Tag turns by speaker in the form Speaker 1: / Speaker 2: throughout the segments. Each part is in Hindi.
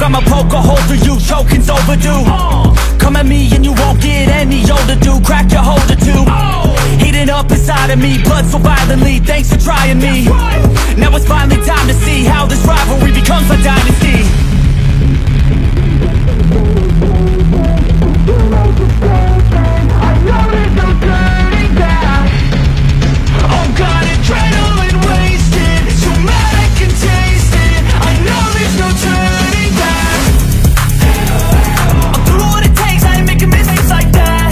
Speaker 1: I'ma poke a hole through you, choking's overdue. Come at me and you won't get any older, dude. Crack your holder too. Heating up inside of me, blood so violently. Thanks for trying me. Now it's finally time to see how this rivalry becomes a dynasty. I know there's no turning back. Oh God, adrenaline wasted. So mad I can taste it. I know there's no turning back. I'll do what it takes, I ain't making mistakes like that.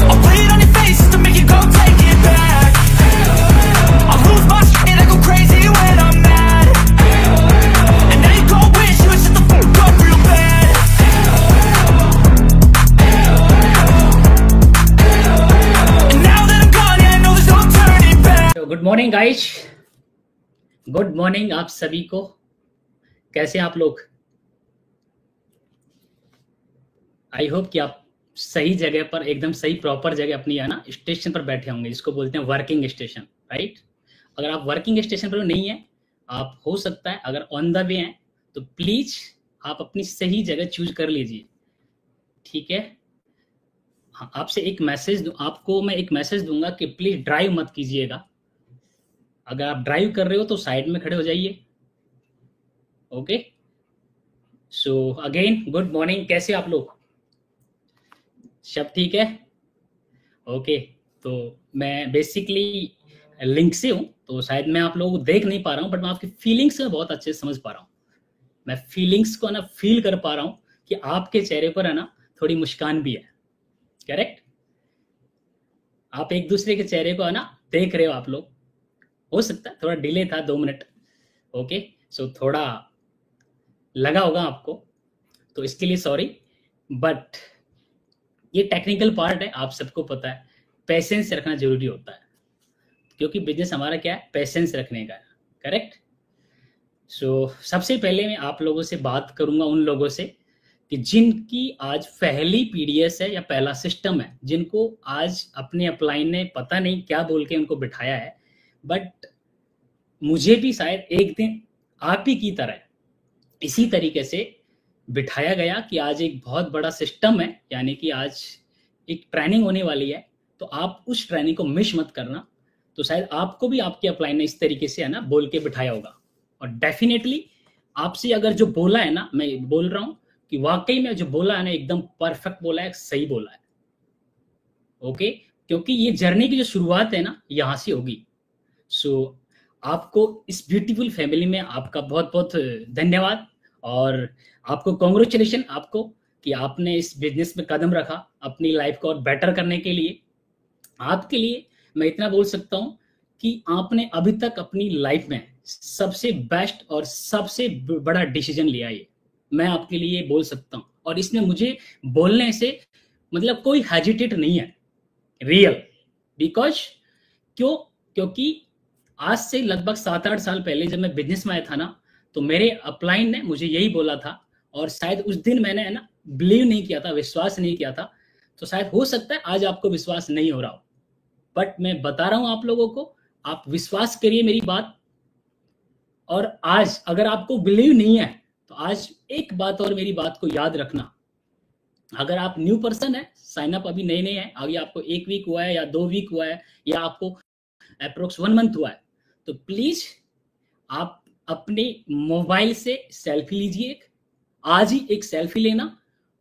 Speaker 1: I'll play it on your face just to make you go take it back. I'll lose my shit, I go crazy when I'm mad. And now you gon' wish you would shut the fuck up real bad. And now that I'm gone, yeah, I know there's no turning back.
Speaker 2: Good morning guys, good morning आप सभी को। कैसे हैं आप लोग? आई होप कि आप सही जगह पर, एकदम सही प्रॉपर जगह अपनी है ना स्टेशन पर बैठे होंगे, जिसको बोलते हैं वर्किंग स्टेशन, राइट। अगर आप वर्किंग स्टेशन पर नहीं है, आप हो सकता है अगर ऑन द वे हैं तो प्लीज आप अपनी सही जगह चूज कर लीजिए, ठीक है। हाँ, आपसे एक मैसेज, आपको मैं एक मैसेज दूंगा कि प्लीज ड्राइव मत कीजिएगा। अगर आप ड्राइव कर रहे हो तो साइड में खड़े हो जाइए, okay. So again good morning, कैसे आप लोग? सब ठीक है? ओके। तो मैं बेसिकली लिंक से हूँ, तो शायद मैं आप लोगों को देख नहीं पा रहा हूँ, बट मैं आपकी फीलिंग्स में बहुत अच्छे से समझ पा रहा हूँ। मैं फीलिंग्स को ना फील कर पा रहा हूँ कि आपके चेहरे पर है ना थोड़ी मुस्कान भी है, करेक्ट। आप एक दूसरे के चेहरे को है ना देख रहे हो आप लोग। हो सकता है थोड़ा डिले था, 2 मिनट, ओके। सो थोड़ा लगा होगा आपको, तो इसके लिए सॉरी, बट ये टेक्निकल पार्ट है, आप सबको पता है। पेशेंस रखना जरूरी होता है, क्योंकि बिजनेस हमारा क्या है, पेशेंस रखने का है, करेक्ट। सो सबसे पहले मैं आप लोगों से बात करूंगा उन लोगों से कि जिनकी आज पहली पीडीएस है या पहला सिस्टम है, जिनको आज अपने अपलाइन ने पता नहीं क्या बोल के उनको बिठाया है, बट मुझे भी शायद एक दिन आप ही की तरह इसी तरीके से बिठाया गया कि आज एक बहुत बड़ा सिस्टम है, यानी कि आज एक ट्रेनिंग होने वाली है, तो आप उस ट्रेनिंग को मिस मत करना। तो शायद आपको भी आपके अपलाइन ने इस तरीके से है ना बोल के बिठाया होगा, और डेफिनेटली आपसे अगर जो बोला है ना, मैं बोल रहा हूँ कि वाकई में जो बोला है ना एकदम परफेक्ट बोला है, सही बोला है, ओके। क्योंकि ये जर्नी की जो शुरुआत है ना यहाँ से होगी। सो आपको इस ब्यूटीफुल फैमिली में आपका बहुत बहुत धन्यवाद, और आपको कॉन्ग्रेचुलेशन आपको कि आपने इस बिजनेस में कदम रखा अपनी लाइफ को और बेटर करने के लिए। आपके लिए मैं इतना बोल सकता हूँ कि आपने अभी तक अपनी लाइफ में सबसे बेस्ट और सबसे बड़ा डिसीजन लिया, ये मैं आपके लिए बोल सकता हूँ। और इसमें मुझे बोलने से मतलब कोई हेजिटेट नहीं है, रियल। बिकॉज क्योंकि आज से लगभग 7-8 साल पहले जब मैं बिजनेस में आया था ना, तो मेरे अपलाइन ने मुझे यही बोला था, और शायद उस दिन मैंने है ना बिलीव नहीं किया था, विश्वास नहीं किया था। तो शायद हो सकता है आज आपको विश्वास नहीं हो रहा हो, बट मैं बता रहा हूं आप लोगों को, आप विश्वास करिए मेरी बात। और आज अगर आपको बिलीव नहीं है तो आज एक बात और मेरी बात को याद रखना, अगर आप न्यू पर्सन है, साइन अप अभी नए है, अभी आपको 1 वीक हुआ है या 2 वीक हुआ है या आपको अप्रोक्स 1 मंथ हुआ है, तो प्लीज आप अपने मोबाइल से सेल्फी लीजिए। आज ही एक सेल्फी लेना,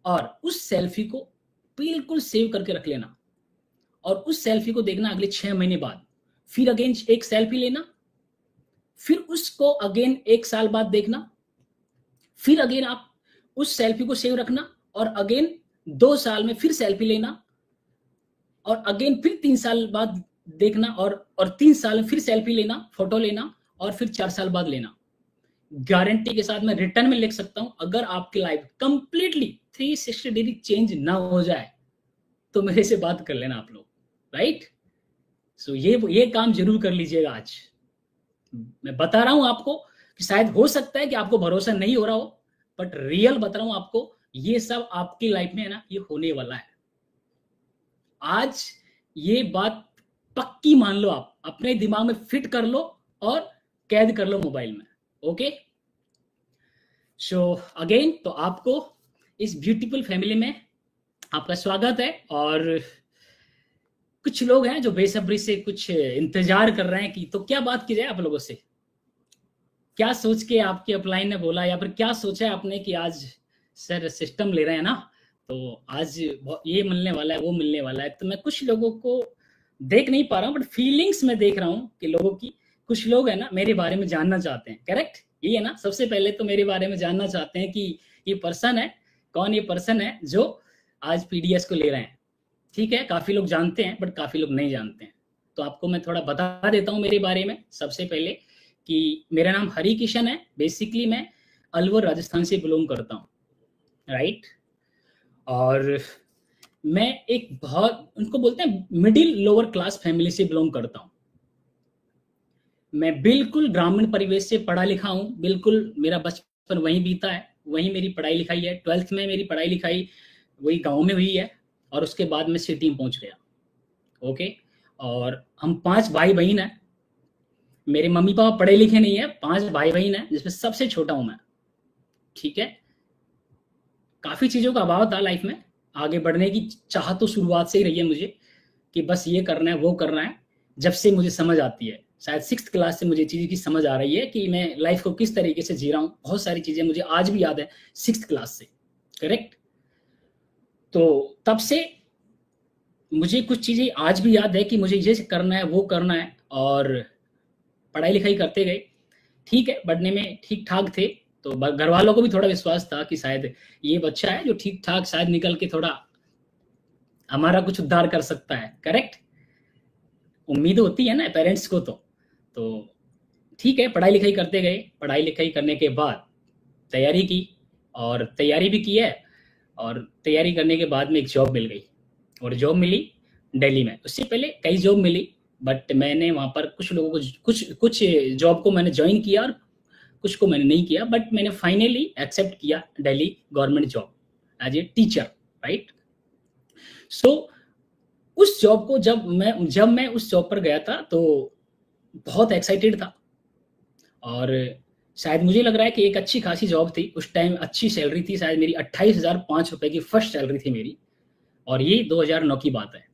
Speaker 2: और उस सेल्फी को बिल्कुल सेव करके रख लेना, और उस सेल्फी को देखना अगले 6 महीने बाद, फिर अगेन एक सेल्फी लेना, फिर उसको अगेन 1 साल बाद देखना, फिर अगेन आप उस सेल्फी को सेव रखना, और अगेन 2 साल में फिर सेल्फी लेना, और अगेन फिर 3 साल बाद देखना, और 3 साल में फिर सेल्फी लेना, फोटो लेना, और फिर 4 साल बाद लेना। गारंटी के साथ मैं रिटर्न में लिख सकता हूं, अगर आपकी लाइफ कंप्लीटली 360 डिग्री चेंज ना हो जाए तो मेरे से बात कर लेना आप लोग, राइट। सो ये काम जरूर कर लीजिएगा। आज मैं बता रहा हूं आपको कि शायद हो सकता है कि आपको भरोसा नहीं हो रहा हो, बट रियल बता रहा हूं आपको, ये सब आपकी लाइफ में है ना, ये होने वाला है। आज ये बात पक्की मान लो, आप अपने दिमाग में फिट कर लो और कैद कर लो मोबाइल में, ओके। सो अगेन तो आपको इस ब्यूटीफुल फैमिली में आपका स्वागत है। और कुछ लोग हैं जो बेसब्री से कुछ इंतजार कर रहे हैं कि तो क्या बात की जाए आप लोगों से, क्या सोच के आपके अपलाइन ने बोला, या फिर क्या सोचा है आपने कि आज सर सिस्टम ले रहे हैं ना, तो आज ये मिलने वाला है वो मिलने वाला है। तो मैं कुछ लोगों को देख नहीं पा रहा हूँ, बट फीलिंग्स में देख रहा हूँ कि लोगों की, कुछ लोग है ना मेरे बारे में जानना चाहते हैं। करेक्ट, ये है ना, सबसे पहले तो मेरे बारे में जानना चाहते हैं कि ये पर्सन है कौन, ये पर्सन है जो आज पीडीएस को ले रहे हैं। ठीक है, काफी लोग जानते हैं बट काफी लोग नहीं जानते हैं, तो आपको मैं थोड़ा बता देता हूँ मेरे बारे में। सबसे पहले कि मेरा नाम हरि किशन है। बेसिकली मैं अलवर राजस्थान से बिलोंग करता हूँ, राइट। और मैं एक बहुत, उनको बोलते हैं मिडिल लोअर क्लास फैमिली से बिलोंग करता हूँ। मैं बिल्कुल ग्रामीण परिवेश से पढ़ा लिखा हूँ, बिल्कुल मेरा बचपन वहीं बीता है, वहीं मेरी पढ़ाई लिखाई है। 12th में मेरी पढ़ाई लिखाई वही गांव में हुई है, और उसके बाद मैं सिटी में पहुंच गया। ओके, और हम 5 भाई बहन हैं। मेरे मम्मी पापा पढ़े लिखे नहीं है, 5 भाई बहन हैं जिसमें सबसे छोटा हूं मैं। ठीक है, काफी चीजों का अभाव था लाइफ में, आगे बढ़ने की चाह तो शुरुआत से ही रही है मुझे कि बस ये करना है वो करना है। जब से मुझे समझ आती है, शायद 6th क्लास से मुझे चीज़ की समझ आ रही है कि मैं लाइफ को किस तरीके से जी रहा हूँ। बहुत सारी चीज़ें मुझे आज भी याद है 6th क्लास से। करेक्ट, तो तब से मुझे कुछ चीज़ें आज भी याद है कि मुझे ये करना है वो करना है, और पढ़ाई लिखाई करते गए। ठीक है, पढ़ने में ठीक ठाक थे, तो घर वालों को भी थोड़ा विश्वास था कि शायद ये बच्चा है जो ठीक ठाक शायद निकल के थोड़ा हमारा कुछ उद्धार कर सकता है। करेक्ट, उम्मीद होती है ना पेरेंट्स को। तो ठीक है, पढ़ाई लिखाई करते गए। पढ़ाई लिखाई करने के बाद तैयारी की, और तैयारी भी की है, और तैयारी करने के बाद में एक जॉब मिल गई, और जॉब मिली दिल्ली में। उससे पहले कई जॉब मिली, बट मैंने वहाँ पर कुछ लोगों को कुछ जॉब को मैंने ज्वाइन किया और कुछ को मैंने नहीं किया, बट मैंने फाइनली एक्सेप्ट किया Delhi government job as a teacher, right. So उस जॉब को जब मैं उस जॉब पर गया था तो बहुत एक्साइटेड था, और शायद मुझे लग रहा है कि एक अच्छी खासी जॉब थी उस टाइम, अच्छी सैलरी थी। शायद मेरी 28,005 रुपए की फर्स्ट सैलरी थी मेरी, और ये 2009 की बात है।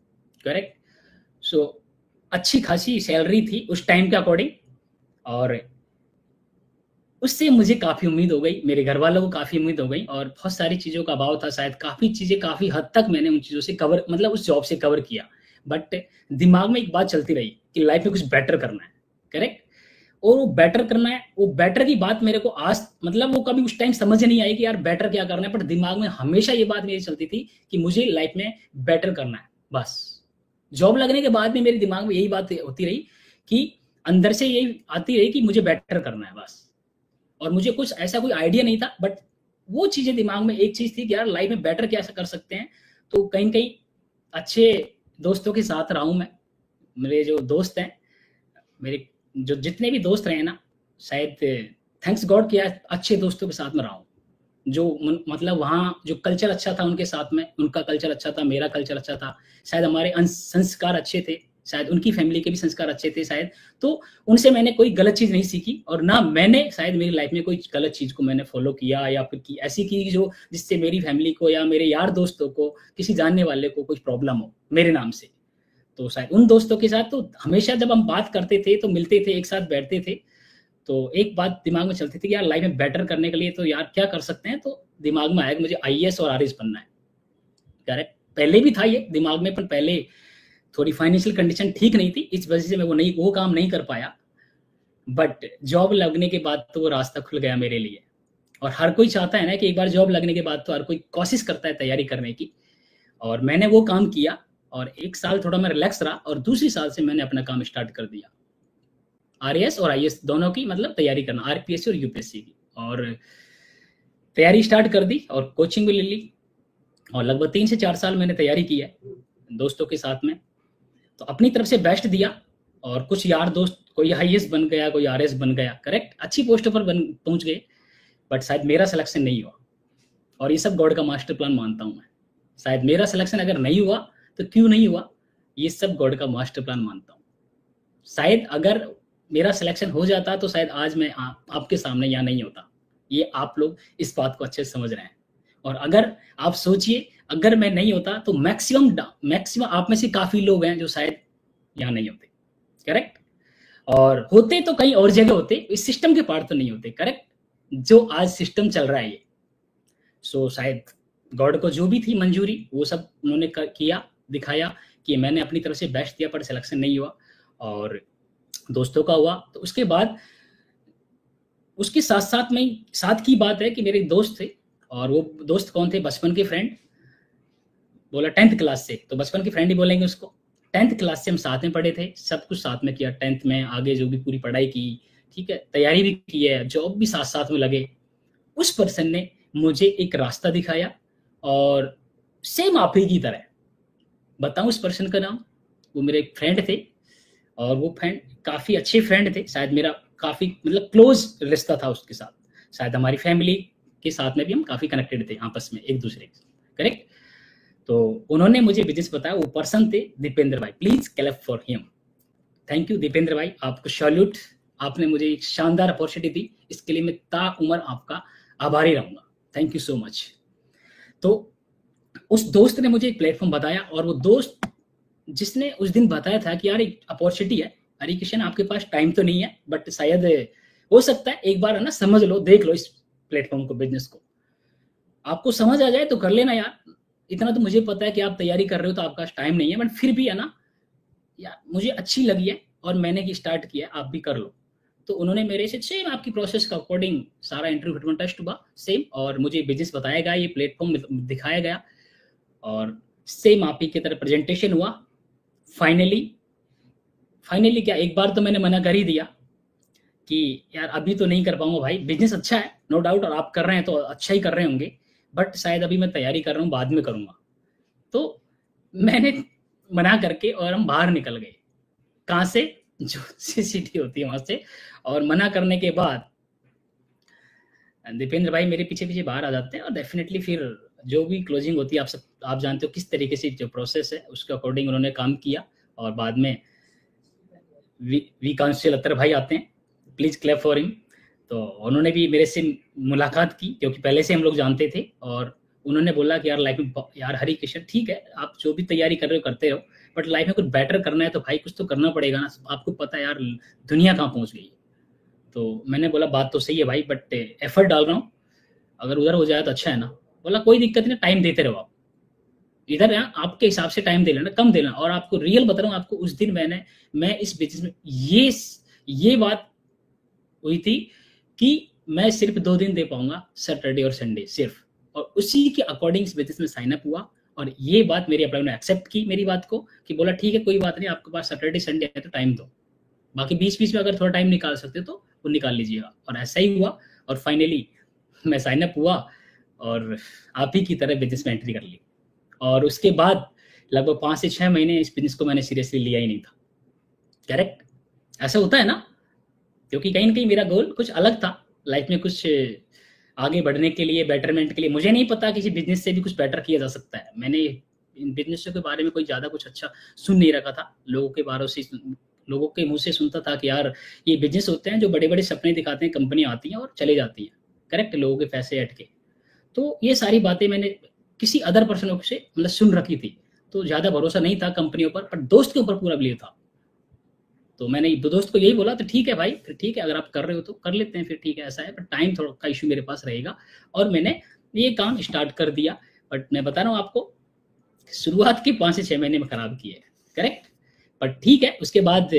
Speaker 2: करेक्ट, सो अच्छी खासी सैलरी थी उस टाइम के अकॉर्डिंग, और उससे मुझे काफ़ी उम्मीद हो गई, मेरे घर वालों को काफ़ी उम्मीद हो गई, और बहुत सारी चीज़ों का अभाव था। शायद काफ़ी चीज़ें काफ़ी हद तक मैंने उन चीज़ों से कवर, मतलब उस जॉब से कवर किया, बट दिमाग में एक बात चलती रही कि लाइफ में कुछ बेटर करना है। करेक्ट, और वो बेटर करना है, वो बेटर की बात मेरे को आज, मतलब वो कभी उस टाइम समझ नहीं आई कि यार बेटर क्या करना है, बट दिमाग में हमेशा ये बात मेरी चलती थी कि मुझे लाइफ में बेटर करना है बस। जॉब लगने के बाद में मेरे दिमाग में यही बात होती रही कि अंदर से यही आती रही कि मुझे बेटर करना है बस, और मुझे कुछ ऐसा कोई आइडिया नहीं था, बट वो चीजें दिमाग में एक चीज थी कि यार लाइफ में बेटर क्या कर सकते हैं। तो कहीं कहीं अच्छे दोस्तों के साथ रहा हूं मैं। मेरे जो दोस्त हैं, मेरे जो जितने भी दोस्त रहे ना, शायद थैंक्स गॉड किया अच्छे दोस्तों के साथ में रहा हूं, जो मतलब वहाँ जो कल्चर अच्छा था उनके साथ में, उनका कल्चर अच्छा था, मेरा कल्चर अच्छा था। शायद हमारे संस्कार अच्छे थे, शायद उनकी फैमिली के भी संस्कार अच्छे थे शायद, तो उनसे मैंने कोई गलत चीज़ नहीं सीखी, और ना मैंने शायद मेरी लाइफ में कोई गलत चीज़ को मैंने फॉलो किया, या फिर की ऐसी की जो जिससे मेरी फैमिली को या मेरे यार दोस्तों को, किसी जानने वाले को कुछ प्रॉब्लम हो मेरे नाम से। तो शायद उन दोस्तों के साथ तो हमेशा जब हम बात करते थे तो मिलते थे, एक साथ बैठते थे, तो एक बात दिमाग में चलती थी कि यार लाइफ में बेटर करने के लिए तो यार क्या कर सकते हैं। तो दिमाग में आया कि मुझे आईएएस और आरएस बनना है। करेक्ट, पहले भी था ये दिमाग में, पर पहले थोड़ी फाइनेंशियल कंडीशन ठीक नहीं थी, इस वजह से मैं वो काम नहीं कर पाया। बट जॉब लगने के बाद तो वो रास्ता खुल गया मेरे लिए, और हर कोई चाहता है ना कि एक बार जॉब लगने के बाद तो हर कोई कोशिश करता है तैयारी करने की, और मैंने वो काम किया, और 1 साल थोड़ा मैं रिलैक्स रहा, और दूसरी साल से मैंने अपना काम स्टार्ट कर दिया, आरएएस और आईएएस दोनों की, मतलब तैयारी करना, आरपीएससी और यूपीएससी की। और तैयारी स्टार्ट कर दी, और कोचिंग भी ले ली, और लगभग 3 से 4 साल मैंने तैयारी की है दोस्तों के साथ में। तो अपनी तरफ से बेस्ट दिया, और कुछ यार दोस्त, कोई आईएएस बन गया, कोई आरएएस बन गया। करेक्ट, अच्छी पोस्ट पर पहुंच गए, बट शायद मेरा सिलेक्शन नहीं हुआ, और ये सब गॉड का मास्टर प्लान मानता हूं मैं। शायद मेरा सिलेक्शन अगर नहीं हुआ तो क्यों नहीं हुआ, ये सब गॉड का मास्टर प्लान मानता हूँ। शायद अगर मेरा सिलेक्शन हो जाता तो शायद आज मैं आपके सामने यहाँ नहीं होता, ये आप लोग इस बात को अच्छे से समझ रहे हैं। और अगर आप सोचिए, अगर मैं नहीं होता तो मैक्सिमम आप में से काफ़ी लोग हैं जो शायद यहाँ नहीं होते, करेक्ट? और होते तो कहीं और जगह होते, इस सिस्टम के पार्ट तो नहीं होते, करेक्ट? जो आज सिस्टम चल रहा है ये, सो शायद गॉड को जो भी थी मंजूरी वो सब उन्होंने किया, दिखाया कि मैंने अपनी तरफ से बेस्ट दिया पर सिलेक्शन नहीं हुआ और दोस्तों का हुआ। तो उसके बाद उसके साथ साथ में साथ की बात है कि मेरे दोस्त थे, और वो दोस्त कौन थे? बचपन के फ्रेंड, बोला 10th क्लास से, तो बचपन के फ्रेंड ही बोलेंगे उसको। 10th क्लास से हम साथ में पढ़े थे, सब कुछ साथ में किया 10th में, आगे जो भी पूरी पढ़ाई की, ठीक है, तैयारी भी की है, जॉब भी साथ साथ में लगे। उस पर्सन ने मुझे एक रास्ता दिखाया और सेम आप ही की तरह। बताऊं उस पर्सन का नाम? वो मेरे एक फ्रेंड थे, और वो फ्रेंड काफ़ी अच्छे फ्रेंड थे, शायद मेरा काफ़ी मतलब क्लोज रिश्ता था उसके साथ, शायद हमारी फैमिली के साथ में भी हम काफ़ी कनेक्टेड थे आपस में एक दूसरे के, करेक्ट? तो उन्होंने मुझे बिजनेस बताया, वो पर्सन थे दीपेंद्र भाई। Please clap for him. Thank you Dipendra भाई, आपको सैल्यूट, आपने मुझे एक शानदार अपॉर्चुनिटी दी, इसके लिए मैं ताउम्र आपका आभारी रहूंगा। Thank you so much. तो उस दोस्त ने मुझे एक प्लेटफॉर्म बताया, और वो दोस्त जिसने उस दिन बताया था कि यार एक अपॉर्चुनिटी है, हरी किशन आपके पास टाइम तो नहीं है, बट शायद हो सकता है एक बार है ना समझ लो, देख लो इस प्लेटफॉर्म को, बिजनेस को, आपको समझ आ जाए तो कर लेना यार। इतना तो मुझे पता है कि आप तैयारी कर रहे हो तो आपका टाइम नहीं है, बट फिर भी है ना यार मुझे अच्छी लगी है और मैंने स्टार्ट किया, आप भी कर लो। तो उन्होंने मेरे से सेम आपकी प्रोसेस का अकॉर्डिंग सारा इंटरव्यू फिटमेंट टेस्ट हुआ सेम, और मुझे बिजनेस बताया गया, ये प्लेटफॉर्म दिखाया गया, और सेम आप ही की तरह प्रेजेंटेशन हुआ। फाइनली क्या, एक बार तो मैंने मना कर ही दिया कि यार अभी तो नहीं कर पाऊंगा भाई, बिजनेस अच्छा है नो डाउट, और आप कर रहे हैं तो अच्छा ही कर रहे होंगे, बट शायद अभी मैं तैयारी कर रहा हूँ, बाद में करूंगा। तो मैंने मना करके और हम बाहर निकल गए, कहाँ से? जो सिटी होती है वहां से। और मना करने के बाद दीपेंद्र भाई मेरे पीछे पीछे बाहर आ जाते हैं, और डेफिनेटली फिर जो भी क्लोजिंग होती है, आप जानते हो किस तरीके से जो प्रोसेस है उसके अकॉर्डिंग उन्होंने काम किया। और बाद में वी कांस्टेल अत्तर भाई आते हैं, प्लीज क्लैप फॉर हिम। तो उन्होंने भी मेरे से मुलाकात की, क्योंकि पहले से हम लोग जानते थे, और उन्होंने बोला कि यार लाइफ में यार हरी किशन ठीक है, आप जो भी तैयारी कर रहे हो करते रहो, बट लाइफ में कुछ बेटर करना है तो भाई कुछ तो करना पड़ेगा ना, आपको पता है यार दुनिया कहाँ पहुँच गई है। तो मैंने बोला बात तो सही है भाई, बट एफर्ट डाल रहा हूँ, अगर उधर हो जाए तो अच्छा है ना। बोला कोई दिक्कत नहीं, टाइम देते रहो आप, इधर है आपके हिसाब से टाइम दे लेना, कम देना। और आपको रियल बता रहा हूँ, आपको उस दिन मैं इस बिजनेस में ये बात हुई थी कि मैं सिर्फ 2 दिन दे पाऊंगा, सैटरडे और संडे सिर्फ, और उसी के अकॉर्डिंग इस बिजनेस में साइन अप हुआ। और ये बात मेरी अपलाइन ने एक्सेप्ट की मेरी बात को, कि बोला ठीक है कोई बात नहीं, आपके पास सैटरडे संडे है तो टाइम दो, बाकी बीच में अगर थोड़ा टाइम निकाल सकते तो वो निकाल लीजिएगा। और ऐसा ही हुआ, और फाइनली मैं साइन अप हुआ और आप ही की तरह बिजनेस में एंट्री कर ली। और उसके बाद लगभग 5 से 6 महीने इस बिजनेस को मैंने सीरियसली लिया ही नहीं था, करेक्ट? ऐसा होता है ना, क्योंकि कहीं ना कहीं मेरा गोल कुछ अलग था लाइफ में, कुछ आगे बढ़ने के लिए, बेटरमेंट के लिए। मुझे नहीं पता किसी बिजनेस से भी कुछ बेटर किया जा सकता है। मैंने इन बिजनेस के बारे में कोई ज़्यादा कुछ अच्छा सुन नहीं रखा था, लोगों के मुंह से सुनता था कि यार ये बिजनेस होते हैं जो बड़े बड़े सपने दिखाते हैं, कंपनी आती हैं और चले जाती हैं, करेक्ट, लोगों के पैसे अटके। तो ये सारी बातें मैंने किसी अदर पर्सन से मतलब सुन रखी थी, तो ज़्यादा भरोसा नहीं था कंपनियों पर, पर दोस्त के ऊपर पूरा बिलीव था। तो मैंने दोस्त को यही बोला, तो ठीक है भाई, फिर ठीक है, अगर आप कर रहे हो तो कर लेते हैं, फिर ठीक है, ऐसा है, पर टाइम थोड़ा का इशू मेरे पास रहेगा। और मैंने ये काम स्टार्ट कर दिया, बट मैं बता रहा हूँ आपको, शुरुआत के 5 से 6 महीने में खराब किए, करेक्ट, पर ठीक है। उसके बाद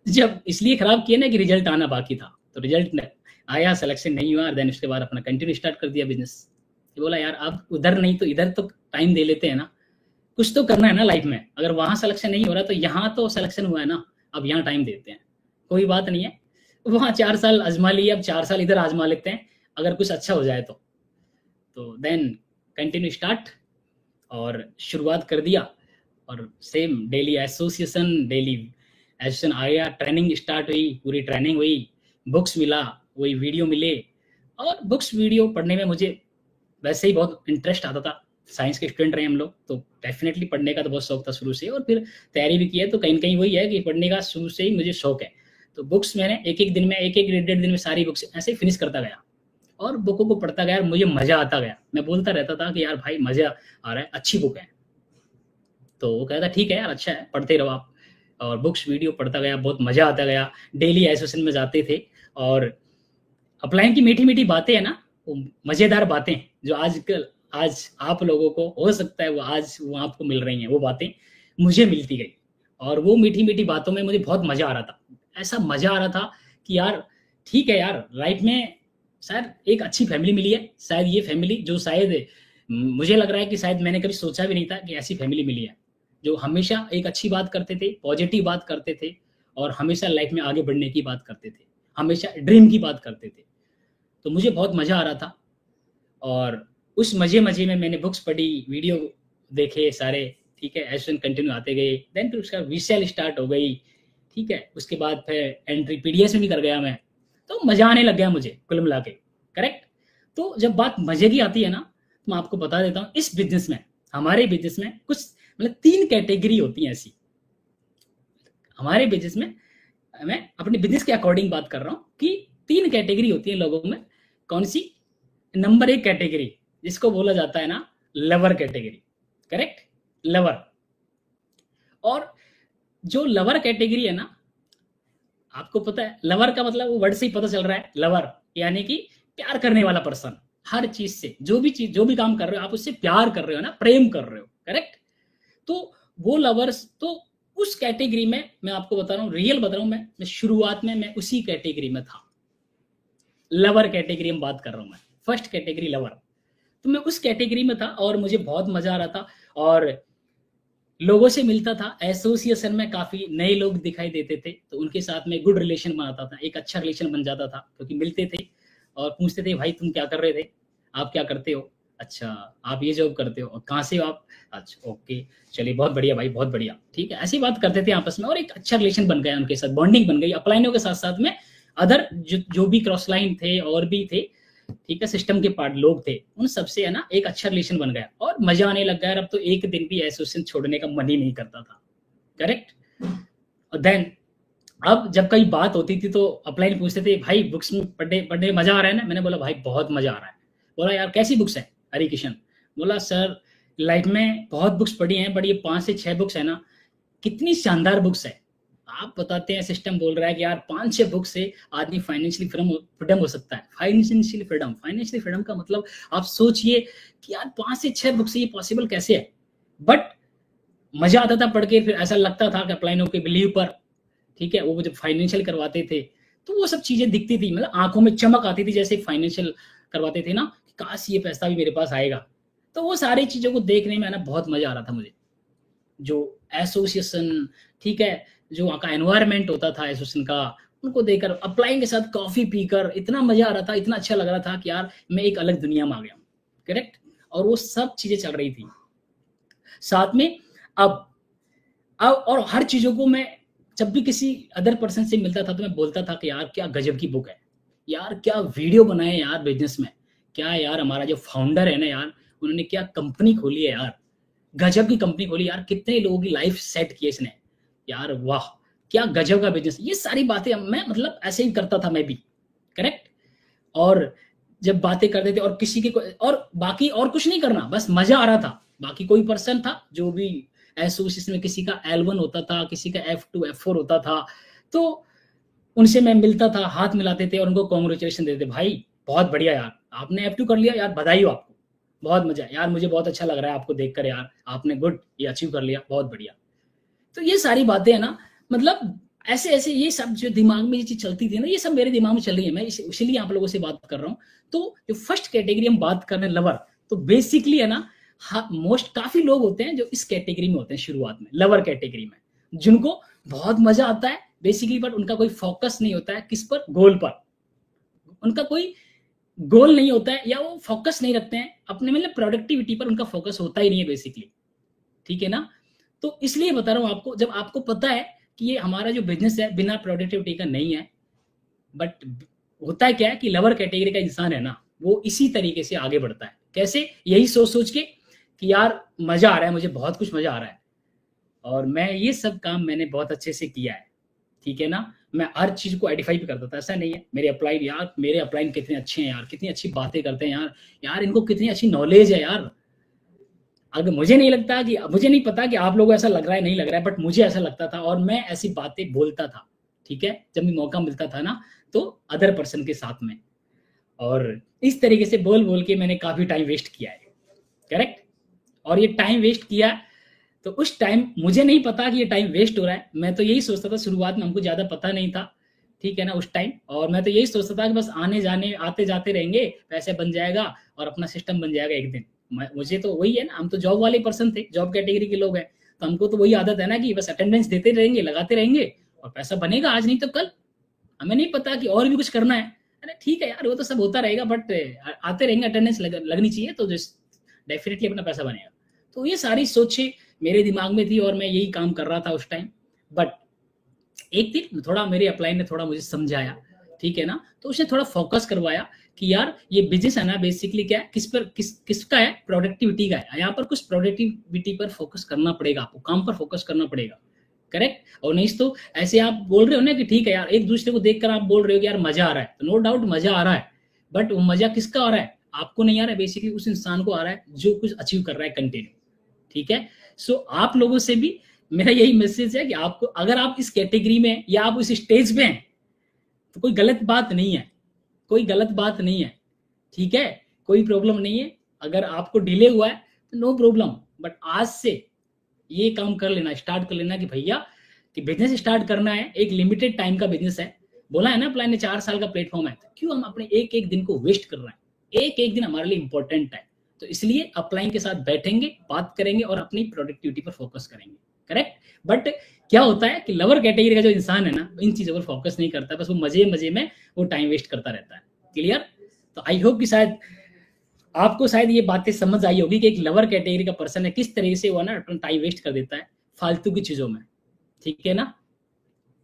Speaker 2: जब इसलिए खराब किया ना कि रिजल्ट आना बाकी था, तो रिजल्ट आया, सिलेक्शन नहीं हुआ, देन उसके बाद अपना कंटिन्यू स्टार्ट कर दिया बिजनेस। बोला यार अब उधर नहीं तो इधर तो टाइम दे लेते हैं ना, कुछ तो करना है ना लाइफ में, अगर वहां सिलेक्शन नहीं हो रहा तो यहाँ तो सिलेक्शन हुआ है ना, अब यहाँ टाइम देते हैं, कोई बात नहीं है। वहाँ 4 साल आजमा लिए, अब 4 साल इधर आजमा लेते हैं, अगर कुछ अच्छा हो जाए तो देन कंटिन्यू स्टार्ट, और शुरुआत कर दिया। और सेम डेली एसोसिएशन आ गया, ट्रेनिंग स्टार्ट हुई, पूरी ट्रेनिंग हुई, बुक्स मिला, वही वीडियो मिले। और बुक्स वीडियो पढ़ने में मुझे वैसे ही बहुत इंटरेस्ट आता था, साइंस के स्टूडेंट रहे हम लोग, तो डेफिनेटली पढ़ने का तो बहुत शौक था शुरू से, और फिर तैयारी भी की है, तो कहीं ना कहीं वही है कि पढ़ने का शुरू से ही मुझे शौक है। तो बुक्स मैंने एक दिन में 1-1 1.5 दिन में सारी बुक्स ऐसे ही फिनिश करता गया, और बुकों को पढ़ता गया, मुझे मजा आता गया। मैं बोलता रहता था कि यार भाई मजा आ रहा है, अच्छी बुक है। तो वो कहता ठीक है यार, अच्छा है, पढ़ते रहो आप। और बुक्स वीडियो पढ़ता गया, बहुत मजा आता गया। डेली एसोसिएशन में जाते थे और अपलाइन की मीठी मीठी बातें है ना, वो मजेदार बातें जो आजकल आज आप लोगों को हो सकता है वो आज वो आपको मिल रही हैं, वो बातें मुझे मिलती गई। और वो मीठी मीठी बातों में मुझे बहुत मजा आ रहा था। ऐसा मजा आ रहा था कि यार ठीक है यार, लाइफ में शायद एक अच्छी फैमिली मिली है। शायद ये फैमिली जो शायद मुझे लग रहा है कि शायद मैंने कभी सोचा भी नहीं था कि ऐसी फैमिली मिली है, जो हमेशा एक अच्छी बात करते थे, पॉजिटिव बात करते थे और हमेशा लाइफ में आगे बढ़ने की बात करते थे, हमेशा ड्रीम की बात करते थे। तो मुझे बहुत मजा आ रहा था और उस मजे में मैंने बुक्स पढ़ी, वीडियो देखे सारे, ठीक है, एसोसिएशन कंटिन्यू आते गए। देन फिर उसका वीसेल स्टार्ट हो गई, ठीक है, उसके बाद फिर एंट्री पीडीएस में भी कर गया मैं। तो मजा आने लग गया मुझे कुल मिला के, करेक्ट। तो जब बात मजे की आती है ना, तो मैं आपको बता देता हूँ, इस बिजनेस में, हमारे बिजनेस में कुछ मतलब 3 कैटेगरी होती हैं ऐसी। हमारे बिजनेस में, मैं अपने बिजनेस के अकॉर्डिंग बात कर रहा हूँ कि 3 कैटेगरी होती है लोगों में। कौन सी? नंबर 1 कैटेगरी जिसको बोला जाता है ना लवर कैटेगरी, करेक्ट, लवर। और जो लवर कैटेगरी है ना, आपको पता है लवर का मतलब, वो वर्ड से ही पता चल रहा है, लवर यानी कि प्यार करने वाला पर्सन। हर चीज से, जो भी काम कर रहे हो आप उससे प्यार कर रहे हो ना, प्रेम कर रहे हो, करेक्ट। तो वो लवर्स, तो उस कैटेगरी में मैं आपको बता रहा हूँ, रियल बता रहा हूँ, मैं शुरुआत में मैं उसी कैटेगरी में था। लवर कैटेगरी में बात कर रहा हूँ मैं, फर्स्ट कैटेगरी लवर। तो मैं उस कैटेगरी में था और मुझे बहुत मजा आ रहा था और लोगों से मिलता था। एसोसिएशन में काफी नए लोग दिखाई देते थे, तो उनके साथ में गुड रिलेशन बनाता था, एक अच्छा रिलेशन बन जाता था, क्योंकि मिलते थे और पूछते थे भाई तुम क्या कर रहे थे, आप क्या करते हो, अच्छा आप ये जॉब करते हो, और कहाँ से हो आप, अच्छा ओके चलिए बहुत बढ़िया भाई, बहुत बढ़िया, ठीक है। ऐसी बात करते थे आपस में और एक अच्छा रिलेशन बन गया, उनके साथ बॉन्डिंग बन गई। अपलाइनों के साथ साथ में अदर जो भी क्रॉस लाइन थे और भी थे, ठीक है, सिस्टम के पार्ट लोग थे, उन सबसे है ना एक अच्छा रिलेशन बन गया और मजा आने लग गया। अब तो एक दिन भी एसोसिएशन छोड़ने का मन ही नहीं करता था, करेक्ट। और देन अब जब कई बात होती थी तो अपलाइन पूछते थे भाई बुक्स में पढ़ने मजा आ रहा है ना, मैंने बोला भाई बहुत मजा आ रहा है। बोला यार कैसी बुक्स है हरि किशन, बोला सर लाइफ में बहुत बुक्स पढ़ी हैं, बट ये 5 से 6 बुक्स है ना, कितनी शानदार बुक्स है। आप बताते हैं, सिस्टम बोल रहा है कि यार 5-6 बुक से आदमी फाइनेंशियली फ्रीडम हो सकता है। फाइनेंशियली फ्रीडम का मतलब आप सोचिए कि यार 5 से 6 बुक से ये पॉसिबल कैसे है। बट मजा आता था पढ़ के, फिर ऐसा लगता था कि अपलाइनों के बिलीव पर, ठीक है, वो जब फाइनेंशियल करवाते थे तो वो सब चीजें दिखती थी, मतलब आंखों में चमक आती थी जैसे फाइनेंशियल करवाते थे ना, काश ये पैसा भी मेरे पास आएगा। तो वो सारी चीजों को देखने में ना बहुत मजा आ रहा था मुझे। जो एसोसिएशन, ठीक है, जो वहाँ का एनवायरनमेंट होता था एसोसिएशन का, उनको देखकर अपलाइन के साथ कॉफी पीकर इतना मजा आ रहा था, इतना अच्छा लग रहा था कि यार मैं एक अलग दुनिया में आ गया, करेक्ट। और वो सब चीजें चल रही थी साथ में। अब और हर चीजों को मैं जब भी किसी अदर पर्सन से मिलता था तो मैं बोलता था कि यार क्या गजब की बुक है यार, क्या वीडियो बनाए यार बिजनेस में, क्या यार हमारा जो फाउंडर है ना यार, उन्होंने क्या कंपनी खोली है यार, गजब की कंपनी खोली यार, कितने लोगों की लाइफ सेट की इसने यार, वाह क्या गजब का बिजनेस। ये सारी बातें मैं मतलब ऐसे ही करता था मैं भी, करेक्ट। और जब बातें करते थे और किसी के और बाकी और कुछ नहीं करना, बस मजा आ रहा था। बाकी कोई पर्सन था जो भी एसोसिएशन में, किसी का L1 होता था, किसी का F2 F4 होता था, तो उनसे मैं मिलता था, हाथ मिलाते थे और उनको कॉन्ग्रेचुलेशन देते थे, भाई बहुत बढ़िया यार आपने F2 कर लिया यार, बधाई हो आपको, बहुत मजा यार, मुझे बहुत अच्छा लग रहा है आपको देखकर यार, आपने गुड ये अचीव कर लिया, बहुत बढ़िया। तो ये सारी बातें है ना, मतलब ऐसे ऐसे ये सब जो दिमाग में ये चीज चलती थी ना, ये सब मेरे दिमाग में चल रही है, मैं इसीलिए आप लोगों से बात कर रहा हूँ। तो जो फर्स्ट कैटेगरी हम बात कर रहे हैं लवर, तो बेसिकली है ना, मोस्ट काफी लोग होते हैं जो इस कैटेगरी में होते हैं शुरुआत में, लवर कैटेगरी में, जिनको बहुत मजा आता है बेसिकली, बट उनका कोई फोकस नहीं होता है किस पर, गोल पर, उनका कोई गोल नहीं होता है, या वो फोकस नहीं रखते हैं अपने, मतलब प्रोडक्टिविटी पर उनका फोकस होता ही नहीं है बेसिकली, ठीक है ना। तो इसलिए बता रहा हूं आपको, जब आपको पता है कि ये हमारा जो बिजनेस है बिना प्रोडक्टिविटी का नहीं है, बट होता है क्या है कि लवर कैटेगरी का इंसान है ना, वो इसी तरीके से आगे बढ़ता है। कैसे? यही सोच के कि यार मजा आ रहा है, मुझे बहुत कुछ मजा आ रहा है और मैं ये सब काम मैंने बहुत अच्छे से किया है, ठीक है ना। मैं हर चीज को आइडेंटिफाई भी करता था। ऐसा नहीं है, मेरे अपलाइन यार, मेरे अपलाइन कितने अच्छे हैं यार, कितनी अच्छी बातें करते हैं यार, यार इनको कितनी अच्छी नॉलेज है यार। अगर मुझे नहीं लगता कि, मुझे नहीं पता कि आप लोगों को ऐसा लग रहा है नहीं लग रहा है, बट मुझे ऐसा लगता था और मैं ऐसी बातें बोलता था। ठीक है, जब भी मौका मिलता था ना तो अदर पर्सन के साथ में, और इस तरीके से बोल बोल के मैंने काफी टाइम वेस्ट किया है। करेक्ट। और ये टाइम वेस्ट किया तो उस टाइम मुझे नहीं पता कि ये टाइम वेस्ट हो रहा है। मैं तो यही सोचता था, शुरुआत में हमको ज्यादा पता नहीं था, ठीक है ना, उस टाइम। और मैं तो यही सोचता था कि बस आने जाने आते जाते रहेंगे, पैसे बन जाएगा और अपना सिस्टम बन जाएगा एक दिन। मुझे तो वही है ना, हम तो जॉब वाले पर्सन थे, जॉब कैटेगरी के लोग हैं, तो हमको तो वही आदत है ना कि बस अटेंडेंस देते रहेंगे, लगाते रहेंगे और पैसा बनेगा आज नहीं तो कल। हमें नहीं पता कि और भी कुछ करना है। अरे ठीक है यार, वो तो सब होता रहेगा, बट आते रहेंगे, अटेंडेंस लगनी चाहिए तो डेफिनेटली अपना पैसा बनेगा। तो ये सारी सोचें मेरे दिमाग में थी और मैं यही काम कर रहा था उस टाइम। बट एक दिन थोड़ा मेरे अपलाइन ने थोड़ा मुझे समझाया, ठीक है ना, तो उसने थोड़ा फोकस करवाया कि यार ये बिजनेस है ना बेसिकली क्या है, किसका है, प्रोडक्टिविटी का है। यहाँ पर कुछ प्रोडक्टिविटी पर फोकस करना पड़ेगा, आपको काम पर फोकस करना पड़ेगा। करेक्ट। और नहीं तो ऐसे आप बोल रहे हो ना कि ठीक है यार, एक दूसरे को देखकर आप बोल रहे हो कि यार मजा आ रहा है, तो नो डाउट मजा आ रहा है, बट वो मजा किसका आ रहा है, आपको नहीं आ रहा है, बेसिकली उस इंसान को आ रहा है जो कुछ अचीव कर रहा है कंटिन्यू। ठीक है। सो आप लोगों से भी मेरा यही मैसेज है कि आपको, अगर आप इस कैटेगरी में या आप उस स्टेज पे हैं तो कोई गलत बात नहीं है, कोई गलत बात नहीं है। ठीक है, कोई प्रॉब्लम नहीं है। अगर आपको डिले हुआ है तो नो प्रॉब्लम, बट आज से ये काम कर लेना, स्टार्ट कर लेना कि भैया कि बिजनेस स्टार्ट करना है, एक लिमिटेड टाइम का बिजनेस है। बोला है ना प्लान ने 4 साल का प्लेटफॉर्म है, तो क्यों हम अपने एक एक दिन को वेस्ट कर रहे हैं। एक एक दिन हमारे लिए इंपॉर्टेंट है, तो इसलिए अपलाइन के साथ बैठेंगे, बात करेंगे और अपनी प्रोडक्टिविटी पर फोकस करेंगे। करेक्ट। बट क्या होता है कि लोअर कैटेगरी का जो इंसान है ना, इन चीजों पर फोकस नहीं करता, बस वो मजे मजे में वो टाइम वेस्ट करता रहता है। क्लियर। तो आई होप कि शायद आपको शायद ये बातें समझ आई होगी कि एक लोअर कैटेगरी का पर्सन है किस तरीके से वो ना अपना टाइम वेस्ट कर देता है फालतू की चीजों में। ठीक है ना।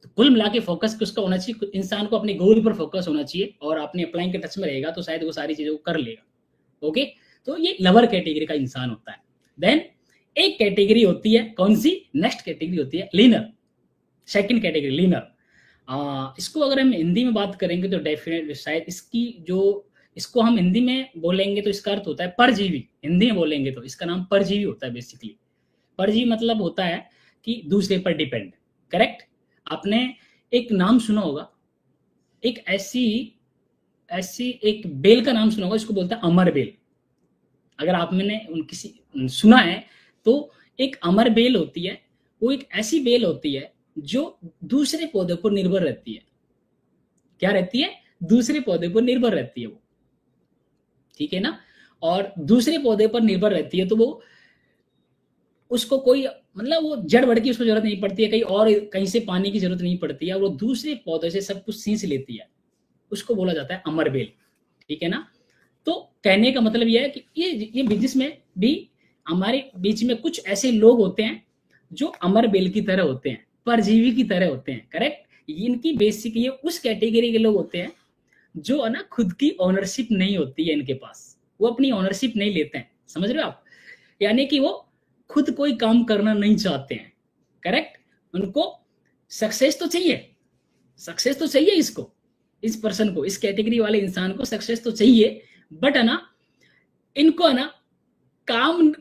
Speaker 2: तो कुल मिला के फोकस किसका होना चाहिए, इंसान को अपने गोल पर फोकस होना चाहिए, और अपने अपलाइन के टच में रहेगा तो शायद वो सारी चीजों को कर लेगा। ओके। तो ये लोअर कैटेगरी का इंसान होता है। देन एक कैटेगरी होती है, कौन सी, नेक्स्ट कैटेगरी होती है लीनर, सेकंड कैटेगरी लीनर। इसको अगर हम हिंदी में बात करेंगे तो डेफिनेटली शायद इसको हम हिंदी में बोलेंगे तो इसका अर्थ होता है परजीवी। हिंदी में बोलेंगे तो इसका नाम परजीवी होता है बेसिकली। परजीवी मतलब होता है कि दूसरे पर डिपेंड। करेक्ट। आपने एक नाम सुना होगा, एक ऐसी एक बेल का नाम सुना होगा, इसको बोलता है अमर बेल। अगर आप मैंने किसी सुना है तो एक अमर बेल होती है, वो एक ऐसी बेल होती है जो दूसरे पौधे पर निर्भर रहती है। क्या रहती है, दूसरे पौधे पर निर्भर रहती है वो। ठीक है ना। और दूसरे पौधे पर निर्भर रहती है तो वो, उसको कोई मतलब वो जड़ बढ़ की उसको जरूरत नहीं पड़ती है, कहीं से पानी की जरूरत नहीं पड़ती है, वो दूसरे पौधे से सब कुछ सींच लेती है, उसको बोला जाता है अमर बेल। ठीक है ना। तो कहने का मतलब यह है कि ये बिजनेस में भी हमारे बीच में कुछ ऐसे लोग होते हैं जो अमर बेल की तरह होते हैं, परजीवी की तरह होते हैं। करेक्ट। इनकी बेसिक ये उस कैटेगरी के लोग होते हैं जो है ना खुद की ओनरशिप नहीं होती है इनके पास, वो अपनी ओनरशिप नहीं लेते हैं। समझ रहे हो आप, यानी कि वो खुद कोई काम करना नहीं चाहते हैं। करेक्ट। उनको सक्सेस तो चाहिए, सक्सेस तो चाहिए, इस पर्सन को, इस कैटेगरी वाले इंसान को सक्सेस तो चाहिए, बट है ना इनको है ना काम,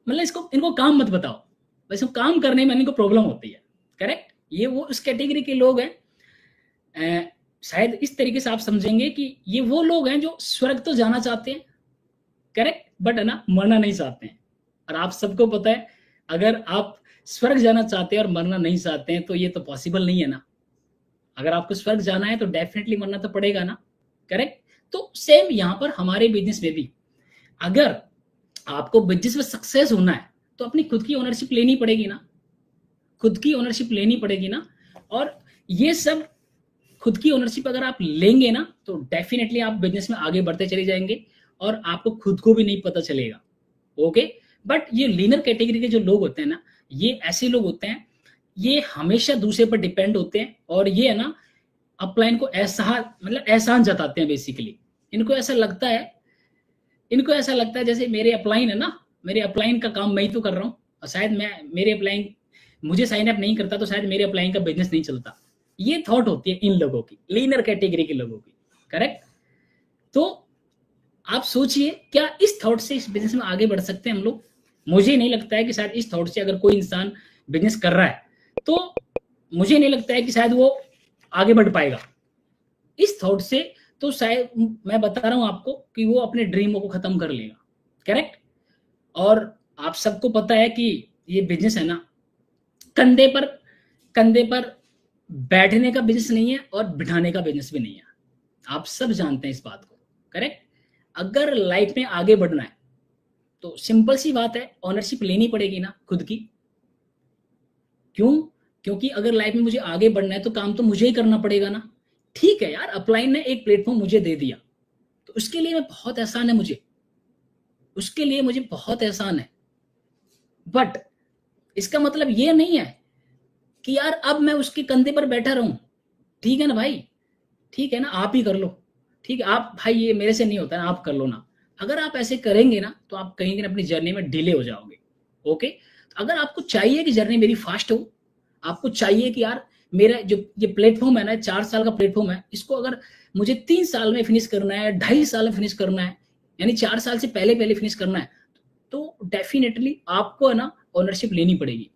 Speaker 2: मतलब इनको काम मत बताओ, बस काम करने में इनको प्रॉब्लम होती है। करेक्ट। ये वो उस कैटेगरी के लोग हैं, शायद इस तरीके से आप समझेंगे कि ये वो लोग हैं जो स्वर्ग तो जाना चाहते हैं, करेक्ट, बट है ना मरना नहीं चाहते हैं। और आप सबको पता है अगर आप स्वर्ग जाना चाहते हैं और मरना नहीं चाहते हैं तो ये तो पॉसिबल नहीं है ना। अगर आपको स्वर्ग जाना है तो डेफिनेटली मरना तो पड़ेगा ना। करेक्ट। तो सेम यहां पर हमारे बिजनेस में भी, अगर आपको बिजनेस में सक्सेस होना है तो अपनी खुद की ओनरशिप लेनी पड़ेगी ना, खुद की ओनरशिप लेनी पड़ेगी ना। और ये सब खुद की ओनरशिप अगर आप लेंगे ना तो डेफिनेटली आप बिजनेस में आगे बढ़ते चले जाएंगे और आपको खुद को भी नहीं पता चलेगा। ओके। बट ये लीनर कैटेगरी के जो लोग होते हैं ना, ये ऐसे लोग होते हैं, ये हमेशा दूसरे पर डिपेंड होते हैं और ये है ना अपलाइन को एहसान जताते हैं बेसिकली। इनको ऐसा लगता है जैसे मेरे अपलाइन है ना, मेरे अपलाइन का काम मैं ही तो कर रहा हूँ, और शायद मेरे अपलाइन मुझे साइन अप नहीं करता तो शायद मेरे अपलाइन का बिजनेस नहीं चलता। ये थॉट होती है इन लोगों की, लीनर कैटेगरी के लोगों की, करेक्ट। तो आप सोचिए क्या इस थॉट से इस बिजनेस में आगे बढ़ सकते हैं हम लोग? मुझे नहीं लगता है कि शायद इस थॉट से अगर कोई इंसान बिजनेस कर रहा है तो मुझे नहीं लगता है कि शायद वो आगे बढ़ पाएगा इस थॉट से। तो शायद मैं बता रहा हूं आपको कि वो अपने ड्रीमों को खत्म कर लेगा, करेक्ट। और आप सबको पता है कि ये बिजनेस है ना, कंधे पर बैठने का बिजनेस नहीं है और बिठाने का बिजनेस भी नहीं है। आप सब जानते हैं इस बात को, करेक्ट। अगर लाइफ में आगे बढ़ना है तो सिंपल सी बात है, ओनरशिप लेनी पड़ेगी ना खुद की। क्यों? क्योंकि अगर लाइफ में मुझे आगे बढ़ना है तो काम तो मुझे ही करना पड़ेगा ना। ठीक है यार, अपलाइन ने एक प्लेटफॉर्म मुझे दे दिया तो उसके लिए मैं बहुत एहसान है मुझे, उसके लिए मुझे बहुत एहसान है। बट इसका मतलब ये नहीं है कि यार अब मैं उसके कंधे पर बैठा रहूं। ठीक है ना भाई, ठीक है ना, आप ही कर लो, ठीक है आप भाई, ये मेरे से नहीं होता है, आप कर लो ना। अगर आप ऐसे करेंगे ना तो आप कहीं ना अपनी जर्नी में डिले हो जाओगे। ओके, तो अगर आपको चाहिए कि जर्नी मेरी फास्ट हो, आपको चाहिए कि यार मेरा जो ये प्लेटफॉर्म है ना, 4 साल का प्लेटफॉर्म है, इसको अगर मुझे 3 साल में फिनिश करना है, 2.5 साल में फिनिश करना है, यानी 4 साल से पहले पहले फिनिश करना है, तो डेफिनेटली आपको है ना ओनरशिप लेनी पड़ेगी।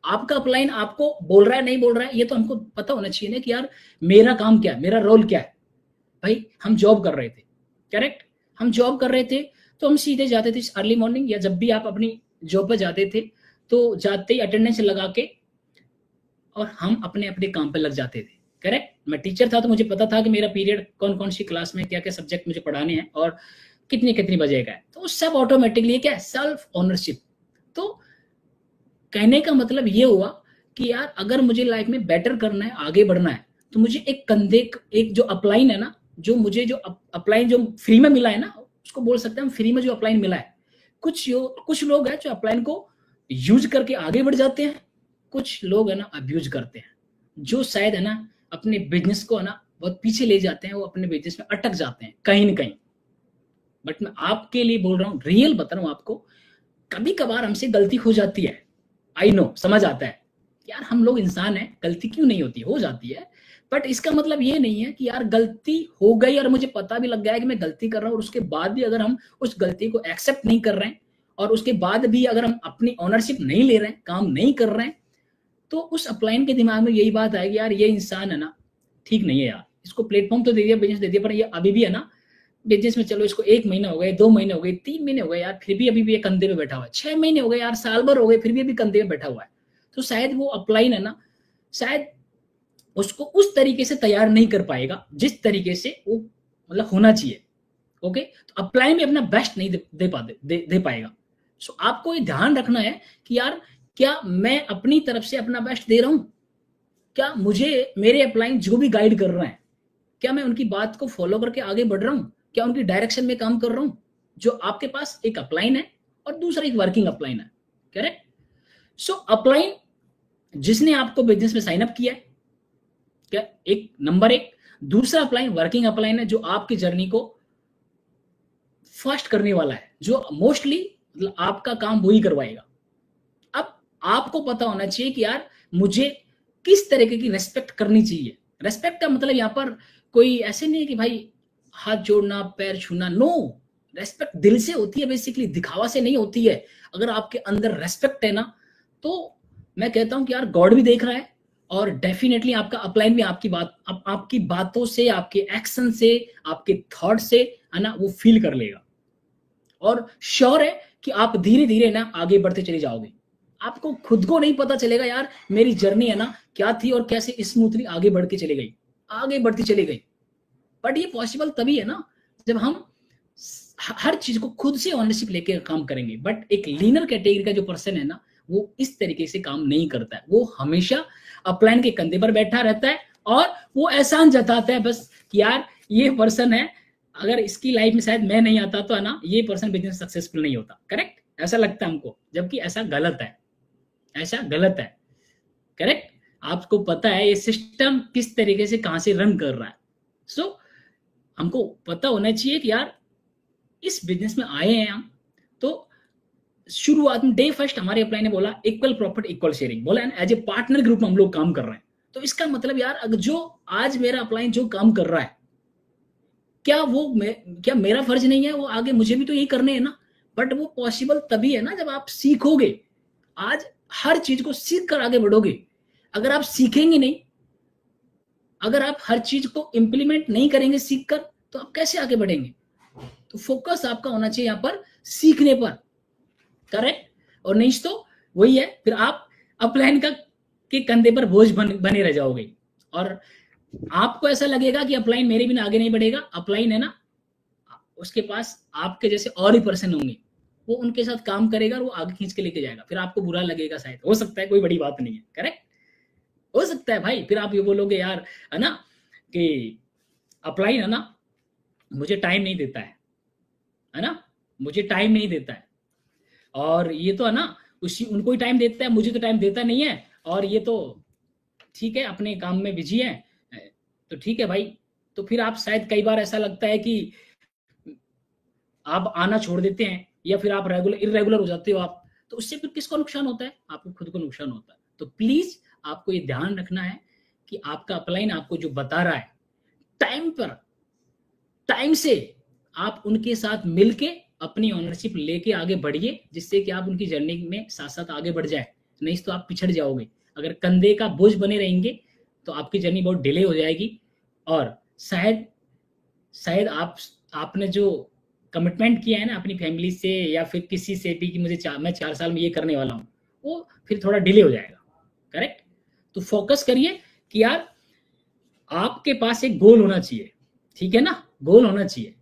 Speaker 2: आपका अपलाइन आपको बोल रहा है नहीं बोल रहा है, ये तो हमको पता होना चाहिए ना कि यार मेरा काम क्या है, मेरा रोल क्या है। भाई हम जॉब कर रहे थे, करेक्ट, हम जॉब कर रहे थे तो हम सीधे जाते थे अर्ली मॉर्निंग, या जब भी आप अपनी जॉब पर जाते थे तो जाते ही अटेंडेंस लगा के और हम अपने अपने काम पे लग जाते थे, करेक्ट। मैं टीचर था तो मुझे पता था कि मेरा पीरियड कौन कौन सी क्लास में क्या क्या सब्जेक्ट मुझे पढ़ाने हैं और कितनी कितनी बजे का है, तो सब ऑटोमेटिकली क्या है, सेल्फ ओनरशिप। तो कहने का मतलब ये हुआ कि यार अगर मुझे लाइफ में बेटर करना है, आगे बढ़ना है, तो मुझे एक कंधे, एक जो अपलाइन है ना, जो मुझे जो अपलाइन जो फ्री में मिला है ना, उसको बोल सकते हैं हम फ्री में जो अपलाइन मिला है। कुछ लोग हैं जो अपलाइन को यूज करके आगे बढ़ जाते हैं, कुछ लोग है ना अब्यूज करते हैं, जो शायद है ना अपने बिजनेस को है ना बहुत पीछे ले जाते हैं, वो अपने बिजनेस में अटक जाते हैं कहीं ना कहीं। बट मैं आपके लिए बोल रहा हूँ, रियल बता रहा हूँ आपको, कभी कभार हमसे गलती हो जाती है, आई नो, समझ आता है यार, हम लोग इंसान हैं, गलती क्यों नहीं होती, हो जाती है। बट इसका मतलब ये नहीं है कि यार गलती हो गई और मुझे पता भी लग गया है कि मैं गलती कर रहा हूँ और उसके बाद भी अगर हम उस गलती को एक्सेप्ट नहीं कर रहे हैं और उसके बाद भी अगर हम अपनी ओनरशिप नहीं ले रहे हैं, काम नहीं कर रहे हैं, तो उस अपलाइन के दिमाग में यही बात आएगी, यार ये इंसान है ना ठीक नहीं है यार, इसको प्लेटफॉर्म तो दे दिया, बिजनेस दे दिया, पर ये अभी भी है ना बिजनेस में, चलो इसको 1 महीना हो गए, 2 महीने हो गए, 3 महीने हो गए यार, फिर भी अभी भी ये कंधे पे बैठा हुआ है, 6 महीने हो गए यार, साल भर हो गए, फिर भी अभी कंधे पे बैठा हुआ है। तो शायद वो अपलाइन है ना, शायद उसको उस तरीके से तैयार नहीं कर पाएगा जिस तरीके से वो मतलब होना चाहिए। ओके, तो अपलाइन में अपना बेस्ट नहीं दे पाएगा। सो आपको ये ध्यान रखना है कि यार क्या मैं अपनी तरफ से अपना बेस्ट दे रहा हूं, क्या मुझे मेरे अपलाइन जो भी गाइड कर रहे हैं, क्या मैं उनकी बात को फॉलो करके आगे बढ़ रहा हूं, क्या उनकी डायरेक्शन में काम कर रहा हूं। जो आपके पास एक अपलाइन है और दूसरा एक वर्किंग अपलाइन है, करेक्ट। सो अपलाइन जिसने आपको बिजनेस में साइन अप किया है, क्या एक नंबर 1, दूसरा अपलाइन वर्किंग अपलाइन है जो आपकी जर्नी को फास्ट करने वाला है, जो मोस्टली मतलब आपका काम वही करवाएगा। अब आपको पता होना चाहिए कि यार मुझे किस तरीके की रेस्पेक्ट करनी चाहिए। रेस्पेक्ट का मतलब यहाँ पर कोई ऐसे नहीं है कि भाई हाथ जोड़ना, पैर छूना, नो, रेस्पेक्ट दिल से होती है, बेसिकली दिखावा से नहीं होती है। अगर आपके अंदर रेस्पेक्ट है ना, तो मैं कहता हूं कि यार गॉड भी देख रहा है और डेफिनेटली आपका अपलाइन भी आपकी बातों से, आपके एक्शन से, आपके थॉट से है ना वो फील कर लेगा और श्योर है कि आप धीरे धीरे ना आगे बढ़ते चले जाओगे। आपको खुद को नहीं पता चलेगा यार मेरी जर्नी है ना क्या थी और कैसे स्मूथली आगे बढ़ के चली गई, आगे बढ़ती चली गई। बट ये पॉसिबल तभी है ना जब हम हर चीज को खुद से ओनरशिप लेके काम करेंगे। बट एक लीनर कैटेगरी का जो पर्सन है ना, वो इस तरीके से काम नहीं करता है, वो हमेशा अपलाइन के कंधे पर बैठा रहता है और वो एहसान जताता है बस कि यार ये पर्सन है, अगर इसकी लाइफ में शायद मैं नहीं आता तो है ना ये पर्सन बिजनेस सक्सेसफुल नहीं होता, करेक्ट, ऐसा लगता है हमको, जबकि ऐसा गलत है, ऐसा गलत है, करेक्ट। आपको पता है ये सिस्टम किस तरीके से कहां से रन कर रहा है। सो हमको पता होना चाहिए कि यार इस बिजनेस में आए हैं हम, तो शुरुआत में डे फर्स्ट हमारे अपलाइन ने बोला इक्वल प्रॉफिट इक्वल शेयरिंग, बोला एज ए पार्टनर ग्रुप में हम लोग काम कर रहे हैं। तो इसका मतलब यार अगर जो आज मेरा अपलाइन जो काम कर रहा है, क्या मेरा फर्ज नहीं है? वो आगे मुझे भी तो यही करने है ना। बट वो पॉसिबल तभी है ना जब आप सीखोगे। आज हर चीज को सीख कर आगे बढ़ोगे। अगर आप सीखेंगे नहीं, अगर आप हर चीज को इंप्लीमेंट नहीं करेंगे सीख कर, तो आप कैसे आगे बढ़ेंगे? तो फोकस आपका होना चाहिए यहाँ पर सीखने पर, करेक्ट। और नहीं तो वही है, फिर आप अपलाइन के कंधे पर बोझ बने रह जाओगे और आपको ऐसा लगेगा कि अपलाइन मेरे बिना आगे नहीं बढ़ेगा। अपलाइन है ना, उसके पास आपके जैसे और ही पर्सन होंगे, वो उनके साथ काम करेगा और वो आगे खींच के लेके जाएगा। फिर आपको बुरा लगेगा, शायद हो सकता है, कोई बड़ी बात नहीं है, करेक्ट, हो सकता है भाई। फिर आप ये बोलोगे यार है ना कि अपलाइन है ना मुझे टाइम नहीं देता है ना, मुझे टाइम नहीं देता है, और ये तो है ना उनको ही टाइम देता है, मुझे तो टाइम देता नहीं है, और ये तो ठीक है अपने काम में बिजी है। तो ठीक है भाई, तो फिर आप शायद कई बार ऐसा लगता है कि आप आना छोड़ देते हैं या फिर आप इरेगुलर हो जाते हो आप, तो उससे फिर किसको नुकसान होता है? आपको खुद को नुकसान होता है। तो प्लीज आपको ये ध्यान रखना है कि आपका अपलाइन आपको जो बता रहा है टाइम पर, टाइम से आप उनके साथ मिलके अपनी ओनरशिप लेके आगे बढ़िए, जिससे कि आप उनकी जर्नी में साथ साथ आगे बढ़ जाए। नहीं तो आप पिछड़ जाओगे। अगर कंधे का बोझ बने रहेंगे तो आपकी जर्नी बहुत डिले हो जाएगी, और शायद आपने जो कमिटमेंट किया है ना अपनी फैमिली से या फिर किसी से भी कि मैं 4 साल में ये करने वाला हूँ, वो फिर थोड़ा डिले हो जाएगा, करेक्ट। तो फोकस करिए कि यार आपके पास एक गोल होना चाहिए, ठीक है ना, गोल होना चाहिए।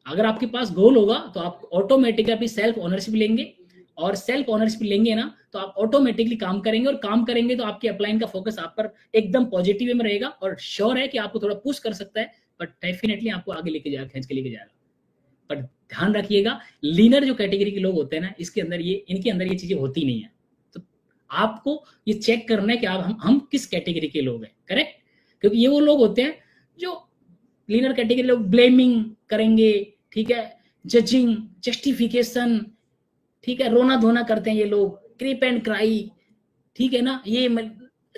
Speaker 2: अगर आपके पास गोल होगा तो आप ऑटोमेटिकली अपनी सेल्फ ओनरशिप लेंगे, और सेल्फ ओनरशिप लेंगे ना तो आप ऑटोमेटिकली काम करेंगे, और काम करेंगे तो आपके अपलाइन का फोकस आप पर एकदम पॉजिटिव में रहेगा, और श्योर है कि आपको थोड़ा पुश कर सकता है, बट डेफिनेटली आपको आगे लेके जाएगा, खींच के लेके जाएगा। पर ध्यान रखिएगा, लीनर जो कैटेगरी के लोग होते हैं ना, इनके अंदर ये चीजें होती नहीं है। तो आपको ये चेक करना है कि आप हम किस कैटेगरी के लोग हैं, करेक्ट। क्योंकि ये वो लोग होते हैं जो लीनर कैटेगरी लोग ब्लेमिंग करेंगे, ठीक है, जजिंग, जस्टिफिकेशन, ठीक है, रोना धोना करते हैं ये लोग, क्रीप एंड क्राई, ठीक है ना, ये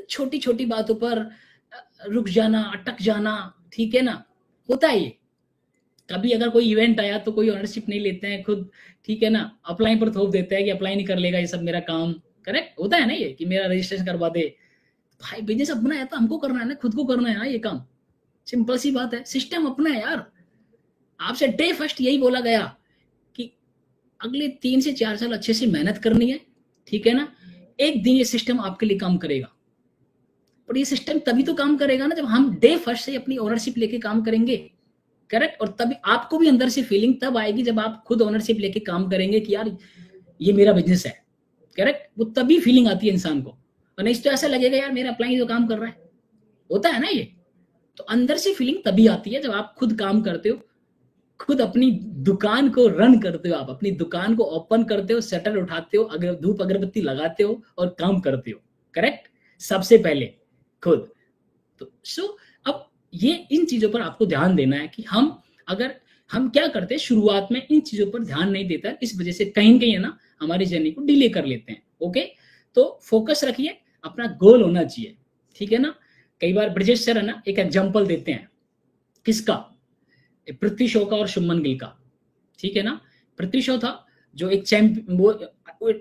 Speaker 2: छोटी छोटी बातों पर रुक जाना, अटक जाना, ठीक है ना, होता है ये। कभी अगर कोई इवेंट आया तो कोई ओनरशिप नहीं लेते हैं खुद, ठीक है ना, अपलाइन पर थोप देते हैं कि अप्लाई नहीं कर लेगा ये सब मेरा काम, करेक्ट होता है ना ये, कि मेरा रजिस्ट्रेशन करवा दे। भाई बिजनेस अपना है तो हमको करना है ना, खुद को करना है ना ये काम, सिंपल सी बात है। सिस्टम अपना है यार। आपसे डे फर्स्ट यही बोला गया कि अगले 3 से 4 साल अच्छे से मेहनत करनी है, ठीक है ना, एक दिन ये सिस्टम आपके लिए काम करेगा। पर ये सिस्टम तभी तो काम करेगा ना जब हम डे फर्स्ट से अपनी ओनरशिप लेके काम करेंगे, करेक्ट। और तभी आपको भी अंदर से फीलिंग तब आएगी जब आप खुद ओनरशिप लेके काम करेंगे कि यार ये मेरा बिजनेस है, करेक्ट। वो तभी फीलिंग आती है इंसान को, और नहीं तो ऐसा लगेगा यार मेरा अपलाइन जो काम कर रहा है, होता है ना ये। तो अंदर से फीलिंग तभी आती है जब आप खुद काम करते हो, खुद अपनी दुकान को रन करते हो, आप अपनी दुकान को ओपन करते हो, शटर उठाते हो, अगर धूप अगरबत्ती लगाते हो और काम करते हो, करेक्ट, सबसे पहले खुद। तो अब ये इन चीजों पर आपको ध्यान देना है कि हम क्या करते हैं, शुरुआत में इन चीजों पर ध्यान नहीं देता, इस वजह से कहीं न कहीं है ना हमारी जर्नी को डिले कर लेते हैं। ओके, तो फोकस रखिए, अपना गोल होना चाहिए, ठीक है ना। कई बार ब्रिजेश सर है ना एक एग्जांपल देते हैं, किसका, पृथ्वी शॉ का और शुभमन गिल का, ठीक है ना। पृथ्वी शॉ था जो एक वो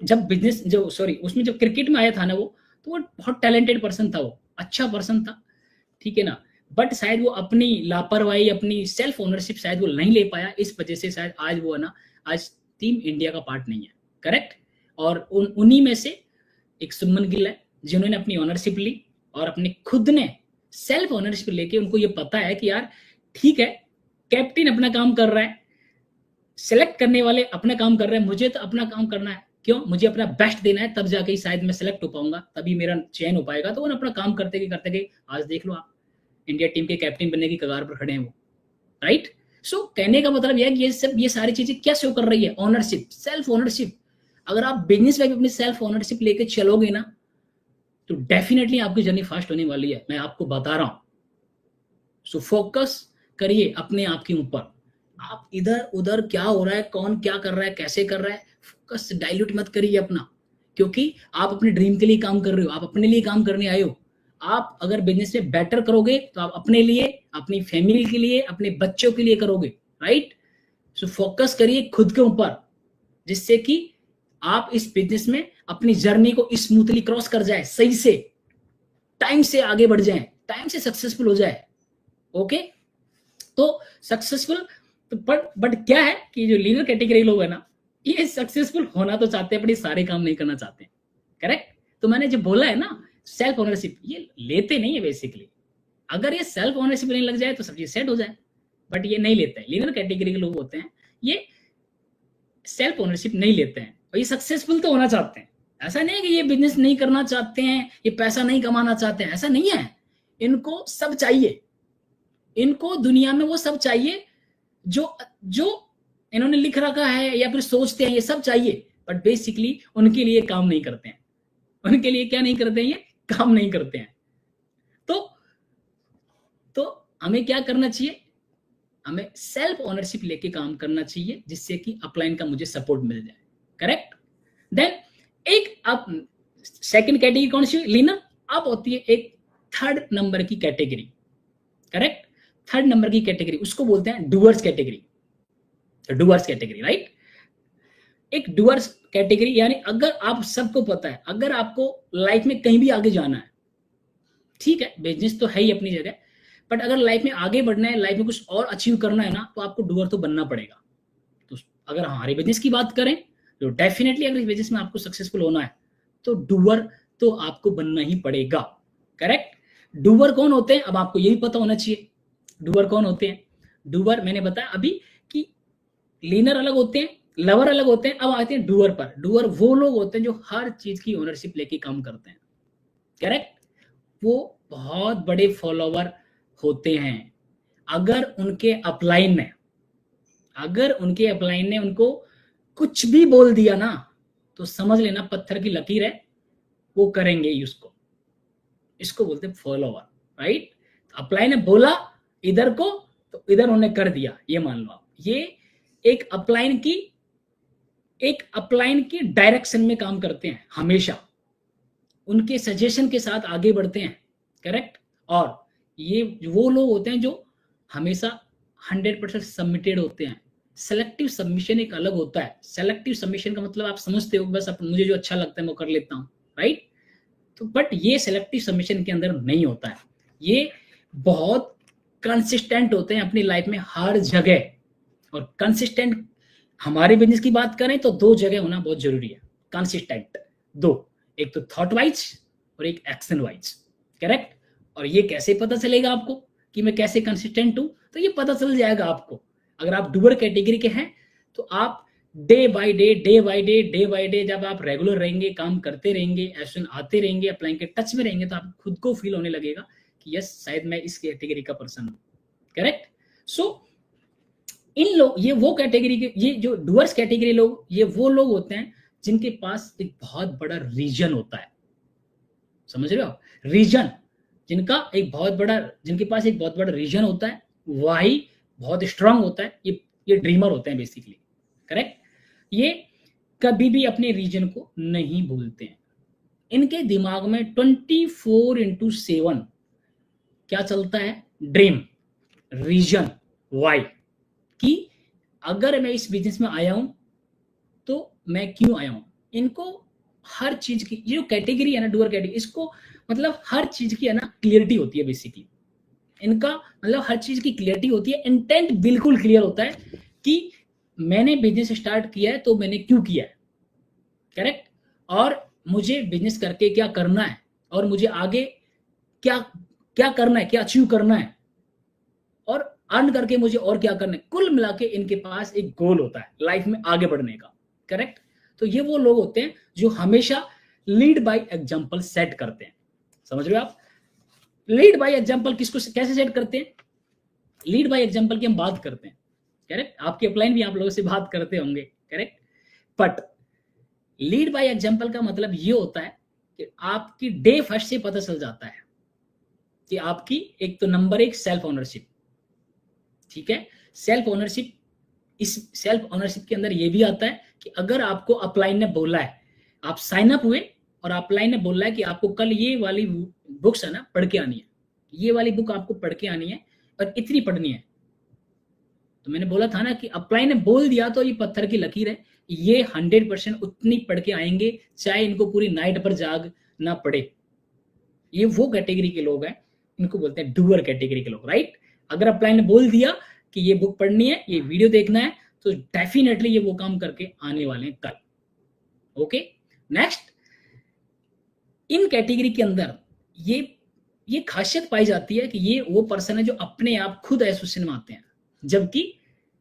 Speaker 2: जब बिजनेस उसमें जब क्रिकेट में आया था ना, वो तो वो बहुत टैलेंटेड पर्सन था, वो अच्छा पर्सन था, ठीक है ना। बट शायद वो अपनी लापरवाही, अपनी सेल्फ ओनरशिप शायद वो नहीं ले पाया, इस वजह से शायद आज वो है ना आज टीम इंडिया का पार्ट नहीं है, करेक्ट। और उन्हीं में से एक शुभमन गिल है जिन्होंने अपनी ओनरशिप ली और अपने खुद ने सेल्फ ओनरशिप लेके उनको ये पता है कि यार ठीक है, कैप्टन अपना काम कर रहा है, सेलेक्ट करने वाले अपना काम कर रहे हैं, मुझे तो अपना काम करना है, क्यों, मुझे अपना बेस्ट देना है, तब जाके शायद मैं सेलेक्ट हो पाऊंगा, तभी मेरा चयन हो पाएगा। तो वो अपना काम करते गए आज देख लो आप इंडिया टीम के कैप्टन बनने की कगार पर खड़े हैं वो, राइट। सो कहने का मतलब यह है कि ये सारी चीजें क्या शो कर रही है, ओनरशिप, सेल्फ ओनरशिप। अगर आप बिजनेस में भी अपनी सेल्फ ओनरशिप लेके चलोगे ना तो डेफिनेटली आपकी जर्नी फास्ट होने वाली है, मैं आपको बता रहा हूं। सो फोकस करिए अपने आप के ऊपर, आप इधर उधर क्या हो रहा है, कौन क्या कर रहा है, कैसे कर रहा है, फोकस डाइल्यूट मत करिए अपना, क्योंकि आप अपने ड्रीम के लिए काम कर रहे हो, आप अपने लिए काम करने आए हो। आप अगर बिजनेस में बेटर करोगे तो आप अपने लिए, अपनी फैमिली के लिए, अपने बच्चों के लिए करोगे, राइट। सो फोकस करिए खुद के ऊपर, जिससे कि आप इस बिजनेस में अपनी जर्नी को स्मूथली क्रॉस कर जाए, सही से टाइम से आगे बढ़ जाए, टाइम से सक्सेसफुल हो जाए। ओके, तो सक्सेसफुल, बट क्या है कि जो लीडर कैटेगरी लोग है ना, ये सक्सेसफुल होना तो चाहते हैं, बट ये सारे काम नहीं करना चाहते हैं, करेक्ट। तो मैंने जो बोला है ना सेल्फ ओनरशिप, ये लेते नहीं है बेसिकली। अगर ये सेल्फ ओनरशिप नहीं लग जाए तो सब चीज सेट हो जाए, बट ये नहीं लेते हैं। लीडर कैटेगरी के लोग होते हैं, ये सेल्फ ओनरशिप नहीं लेते हैं, और ये सक्सेसफुल तो होना चाहते हैं। ऐसा नहीं है कि ये बिजनेस नहीं करना चाहते हैं, ये पैसा नहीं कमाना चाहते हैं, ऐसा नहीं है। इनको सब चाहिए, इनको दुनिया में वो सब चाहिए जो जो इन्होंने लिख रखा है या फिर सोचते हैं, ये सब चाहिए, बट बेसिकली उनके लिए काम नहीं करते हैं। उनके लिए क्या नहीं करते हैं, ये काम नहीं करते हैं। तो हमें क्या करना चाहिए, हमें सेल्फ ओनरशिप लेके काम करना चाहिए, जिससे कि अपलाइन का मुझे सपोर्ट मिल जाए, करेक्ट। देन एक अब सेकंड कैटेगरी कौन सी, लीनर। अब होती है एक थर्ड नंबर की कैटेगरी, करेक्ट। थर्ड नंबर की कैटेगरी उसको बोलते हैं doers category, doers category, right. एक डूअर्स कैटेगरी यानी अगर आप सबको पता है, अगर आपको लाइफ में कहीं भी आगे जाना है, ठीक है, बिजनेस तो है ही अपनी जगह, बट अगर लाइफ में आगे बढ़ना है, लाइफ में कुछ और अचीव करना है ना, तो आपको डूअर तो बनना पड़ेगा। तो अगर हमारे बिजनेस की बात करें तो डेफिनेटली अगर इस बिजनेस में आपको सक्सेसफुल होना है तो डूअर तो आपको बनना ही पड़ेगा, करेक्ट। डूअर कौन होते हैं, अब आपको यही पता होना चाहिए डूअर कौन होते हैं। डूअर मैंने बताया अभी कि लीनर अलग होते हैं, लवर अलग होते हैं, अब आते हैं डूअर पर। डूअर वो लोग होते हैं जो हर चीज की ओनरशिप लेके काम करते हैं, करेक्ट। वो बहुत बड़े फॉलोवर होते हैं। अगर उनके अपलाइन ने उनको कुछ भी बोल दिया ना, तो समझ लेना पत्थर की लकीर है, वो करेंगे ही उसको। इसको बोलते हैं फॉलोवर, राइट। अपलाइन ने बोला इधर को, तो इधर उन्होंने कर दिया, ये मान लो आप। ये एक अपलाइन की डायरेक्शन में काम करते हैं, हमेशा उनके सजेशन के साथ आगे बढ़ते हैं, करेक्ट। और ये वो लोग होते हैं जो हमेशा 100% सबमिटेड होते हैं। सेलेक्टिव सबमिशन एक अलग होता है। सेलेक्टिव सबमिशन का मतलब आप समझते हो, बस मुझे जो अच्छा लगता है वो कर लेता हूँ, राइट। तो बट ये सेलेक्टिव सबमिशन के अंदर नहीं होता है, ये बहुत कंसिस्टेंट होते हैं अपनी लाइफ में हर जगह। और कंसिस्टेंट हमारे बिजनेस की बात करें तो दो जगह होना बहुत जरूरी है, कंसिस्टेंट दो, एक तो थॉट वाइज और एक एक्शन वाइज, करेक्ट। और ये कैसे पता चलेगा आपको कि मैं कैसे कंसिस्टेंट हूं, तो ये पता चल जाएगा आपको अगर आप डूअर कैटेगरी के हैं। तो आप डे बाय डे जब आप रेगुलर रहेंगे, काम करते रहेंगे, एक्शन आते रहेंगे, अप्लाइंग के टच में रहेंगे, तो आप खुद को फील होने लगेगा कि यस शायद मैं इस कैटेगरी का पर्सन हूं, करेक्ट। सो इन लोग, ये वो कैटेगरी के, ये जो डूअर्स कैटेगरी लोग, ये वो लोग होते हैं जिनके पास एक बहुत बड़ा रीजन होता है, समझ रहे हो, रीजन, जिनके पास एक बहुत बड़ा रीजन होता है, वही बहुत स्ट्रांग होता है। ये ड्रीमर होते हैं बेसिकली, करेक्ट। ये कभी भी अपने रीजन को नहीं भूलते हैं। इनके दिमाग में 24/7 क्या चलता है, ड्रीम, रीजन, वाई, कि अगर मैं इस बिजनेस में आया हूं तो मैं क्यों आया हूं। इनको हर चीज की, ये जो कैटेगरी है ना डूअर कैटेगरी, इसको मतलब हर चीज की है ना क्लियरिटी होती है बेसिकली। इनका मतलब हर चीज की क्लियरिटी होती है, इंटेंट बिल्कुल क्लियर होता है कि मैंने बिजनेस स्टार्ट किया है तो मैंने क्यों किया है, करेक्ट। और मुझे बिजनेस करके क्या करना है, और मुझे आगे क्या क्या करना है, क्या अचीव करना है, और अर्न करके मुझे और क्या करना है। कुल मिला के इनके पास एक गोल होता है लाइफ में आगे बढ़ने का, करेक्ट। तो ये वो लोग होते हैं जो हमेशा लीड बाय एग्जांपल सेट करते हैं, समझ रहे हो आप। लीड बाय एग्जांपल किसको कैसे सेट करते हैं, लीड बाय एग्जांपल की हम बात करते हैं, करेक्ट। आपके अपलाइन भी आप लोगों से बात करते होंगे, correct. But lead by example का मतलब ये होता है कि आपकी डे फर्स्ट से पता चल जाता है कि आपकी एक तो नंबर एक सेल्फ ओनरशिप, ठीक है। सेल्फ ओनरशिप, इस सेल्फ ओनरशिप के अंदर ये भी आता है कि अगर आपको अपलाइन ने बोला है, आप साइन अप हुए और अपलाइन ने बोला है कि आपको कल ये वाली बुक्स है ना पढ़ के आनी है, ये वाली बुक आपको पढ़ के आनी है और इतनी पढ़नी है। तो मैंने बोला था ना कि अपलाइन ने बोल दिया तो ये पत्थर की लकीर है, ये 100% उतनी पढ़ के आएंगे चाहे इनको पूरी नाइट पर जाग ना पड़े। ये वो कैटेगरी के लोग हैं, इनको बोलते हैं डूअर कैटेगरी के लोग, राइट। अगर अपलाइन ने बोल दिया कि ये बुक पढ़नी है, ये वीडियो देखना है, तो डेफिनेटली ये वो काम करके आने वाले हैं कल। ओके, नेक्स्ट, इन कैटेगरी के अंदर ये खासियत पाई जाती है कि ये वो पर्सन है जो अपने आप खुद एसोसिएशन में आते हैं,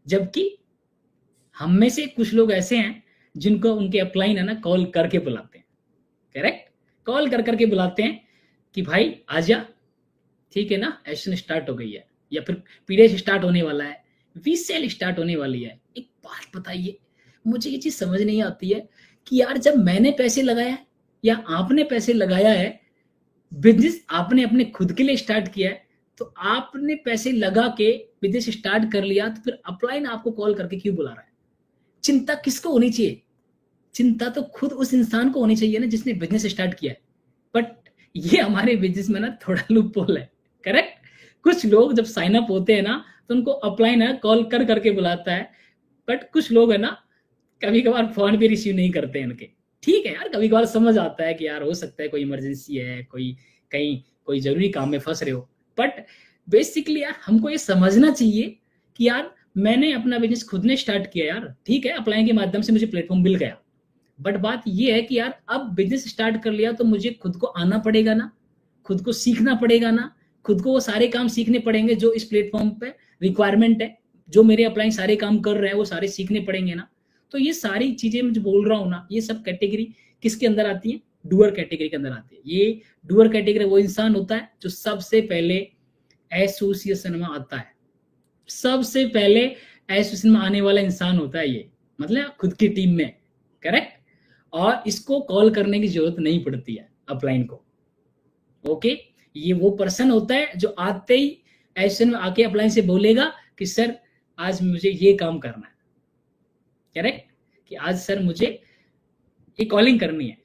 Speaker 2: जबकि हम में से कुछ लोग ऐसे हैं जिनको उनके अपलाइन है ना कॉल करके बुलाते हैं, करेक्ट, कॉल कर करके बुलाते हैं कि भाई आजा, ठीक है ना, एसोसिएशन स्टार्ट हो गई है, या फिर पीडीएस स्टार्ट होने वाला है, वीसेल स्टार्ट होने वाली है। एक बात बताइए, मुझे ये चीज समझ नहीं आती है कि यार जब मैंने पैसे लगाया या आपने पैसे लगाया है, बिजनेस आपने अपने खुद के लिए स्टार्ट किया है, तो आपने पैसे लगा के बिजनेस स्टार्ट कर लिया, तो फिर अपलाइन आपको कॉल करके क्यों बुला रहा है? चिंता किसको होनी चाहिए? चिंता तो खुद उस इंसान को होनी चाहिए ना जिसने बिजनेस स्टार्ट किया है। बट ये हमारे बिजनेस में ना थोड़ा लूपहोल है, करेक्ट। कुछ लोग जब साइन अप होते हैं ना तो उनको अपलाइन है कॉल कर करके बुलाता है, बट कुछ लोग है ना कभी कभार फोन भी रिसीव नहीं करते हैं इनके। ठीक है यार, कभी कभार समझ आता है कि यार हो सकता है कोई इमरजेंसी है, कोई जरूरी काम में फंस रहे हो, बट बेसिकली यार हमको ये समझना चाहिए कि यार मैंने अपना बिजनेस खुद ने स्टार्ट किया यार, ठीक है, अपलाइन के माध्यम से मुझे प्लेटफॉर्म मिल गया, बट बात ये है कि यार अब बिजनेस स्टार्ट कर लिया तो मुझे खुद को आना पड़ेगा ना, खुद को सीखना पड़ेगा ना, खुद को वो सारे काम सीखने पड़ेंगे जो इस प्लेटफॉर्म पे रिक्वायरमेंट है, जो मेरे अपलाइन सारे काम कर रहे हैं वो सारे सीखने पड़ेंगे ना। तो ये सारी चीजें मैं जो बोल रहा हूँ ना, ये सब कैटेगरी किसके अंदर आती है? डूअर कैटेगरी के अंदर आती है। ये डूअर कैटेगरी वो इंसान होता है जो सबसे पहले एसोसिएशन में आता है, सबसे पहले एसोसिएशन में आने वाला इंसान होता है ये, मतलब खुद की टीम में, करेक्ट। और इसको कॉल करने की जरूरत नहीं पड़ती है अपलाइन को। ओके, ये वो पर्सन होता है जो आते ही एसोसिएशन में आके अपलाइन से बोलेगा कि सर आज मुझे ये काम करना है, करेक्ट, कि आज सर मुझे ये कॉलिंग करनी है,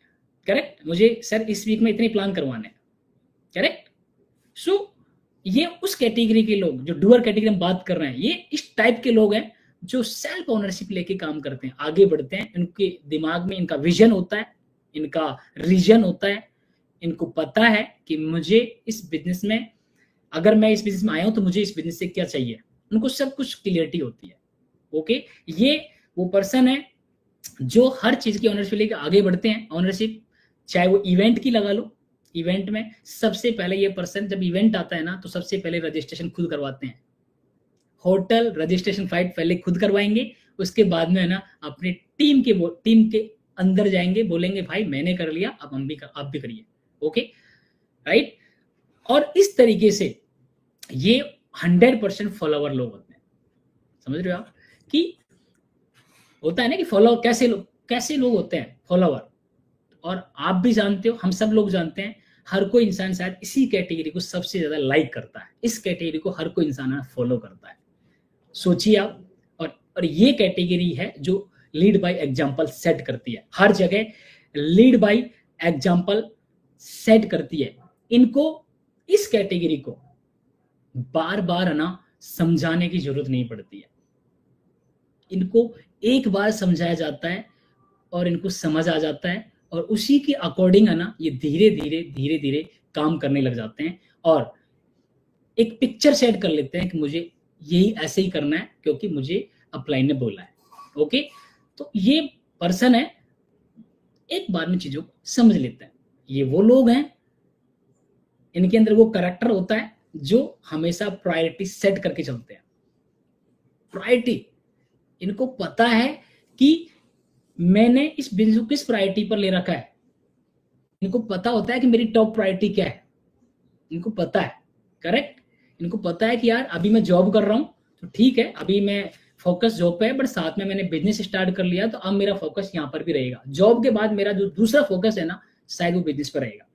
Speaker 2: करेक्ट, मुझे सर इस वीक में इतने प्लान करवाने हैं, करेक्ट। सो ये उस कैटेगरी के लोग जो डूअर कैटेगरी में बात कर रहे हैं, ये इस टाइप के लोग हैं जो सेल्फ ओनरशिप लेके काम करते हैं, आगे बढ़ते हैं, इनके दिमाग में इनका विजन होता है, इनका रीजन होता है, इनको पता है कि मुझे इस बिजनेस में, अगर मैं इस बिजनेस में आया हूं तो मुझे इस बिजनेस से क्या चाहिए, उनको सब कुछ क्लियरिटी होती है। ओके, ये वो पर्सन है जो हर चीज की ओनरशिप लेके आगे बढ़ते हैं। ओनरशिप चाहे वो इवेंट की लगा लो, इवेंट में सबसे पहले ये पर्सन जब इवेंट आता है ना तो सबसे पहले रजिस्ट्रेशन खुद करवाते हैं, होटल रजिस्ट्रेशन फ्लाइट पहले खुद करवाएंगे, उसके बाद में है ना अपने टीम के अंदर जाएंगे, बोलेंगे भाई मैंने कर लिया, अब आप भी करिए। Okay, right. और इस तरीके से ये 100% फॉलोवर लोग होते हैं, समझ रहे हो आप? कि होता है ना कि फॉलोवर कैसे लोग होते हैं फॉलोवर, और आप भी जानते हो, हम सब लोग जानते हैं, हर कोई इंसान शायद इसी कैटेगरी को सबसे ज्यादा लाइक करता है, इस कैटेगरी को हर कोई इंसान फॉलो करता है। सोचिए आप, और ये कैटेगरी है जो लीड बाय एग्जांपल सेट करती है, हर जगह लीड बाय एग्जांपल सेट करती है। इनको, इस कैटेगरी को बार बार है ना समझाने की जरूरत नहीं पड़ती है, इनको एक बार समझाया जाता है और इनको समझ आ जाता है, और उसी के अकॉर्डिंग है ना ये धीरे धीरे काम करने लग जाते हैं, और एक पिक्चर सेट कर लेते हैं कि मुझे यही ऐसे ही करना है क्योंकि मुझे अपलाइन ने बोला है। ओके, तो ये पर्सन है एक बार में चीजों को समझ लेते हैं। ये वो लोग हैं, इनके अंदर वो कैरेक्टर होता है जो हमेशा प्रायोरिटी सेट करके चलते हैं। प्रायोरिटी, इनको पता है कि मैंने इस बिजनेस को किस प्रायोरिटी पर ले रखा है, इनको पता होता है कि मेरी टॉप प्रायोरिटी क्या है, इनको पता है, करेक्ट। इनको पता है कि यार अभी मैं जॉब कर रहा हूं तो ठीक है, अभी मैं फोकस जॉब पे है, बट साथ में मैंने बिजनेस स्टार्ट कर लिया तो अब मेरा फोकस यहाँ पर भी रहेगा। जॉब के बाद मेरा जो दूसरा फोकस है ना शायद वो बिजनेस पर रहेगा।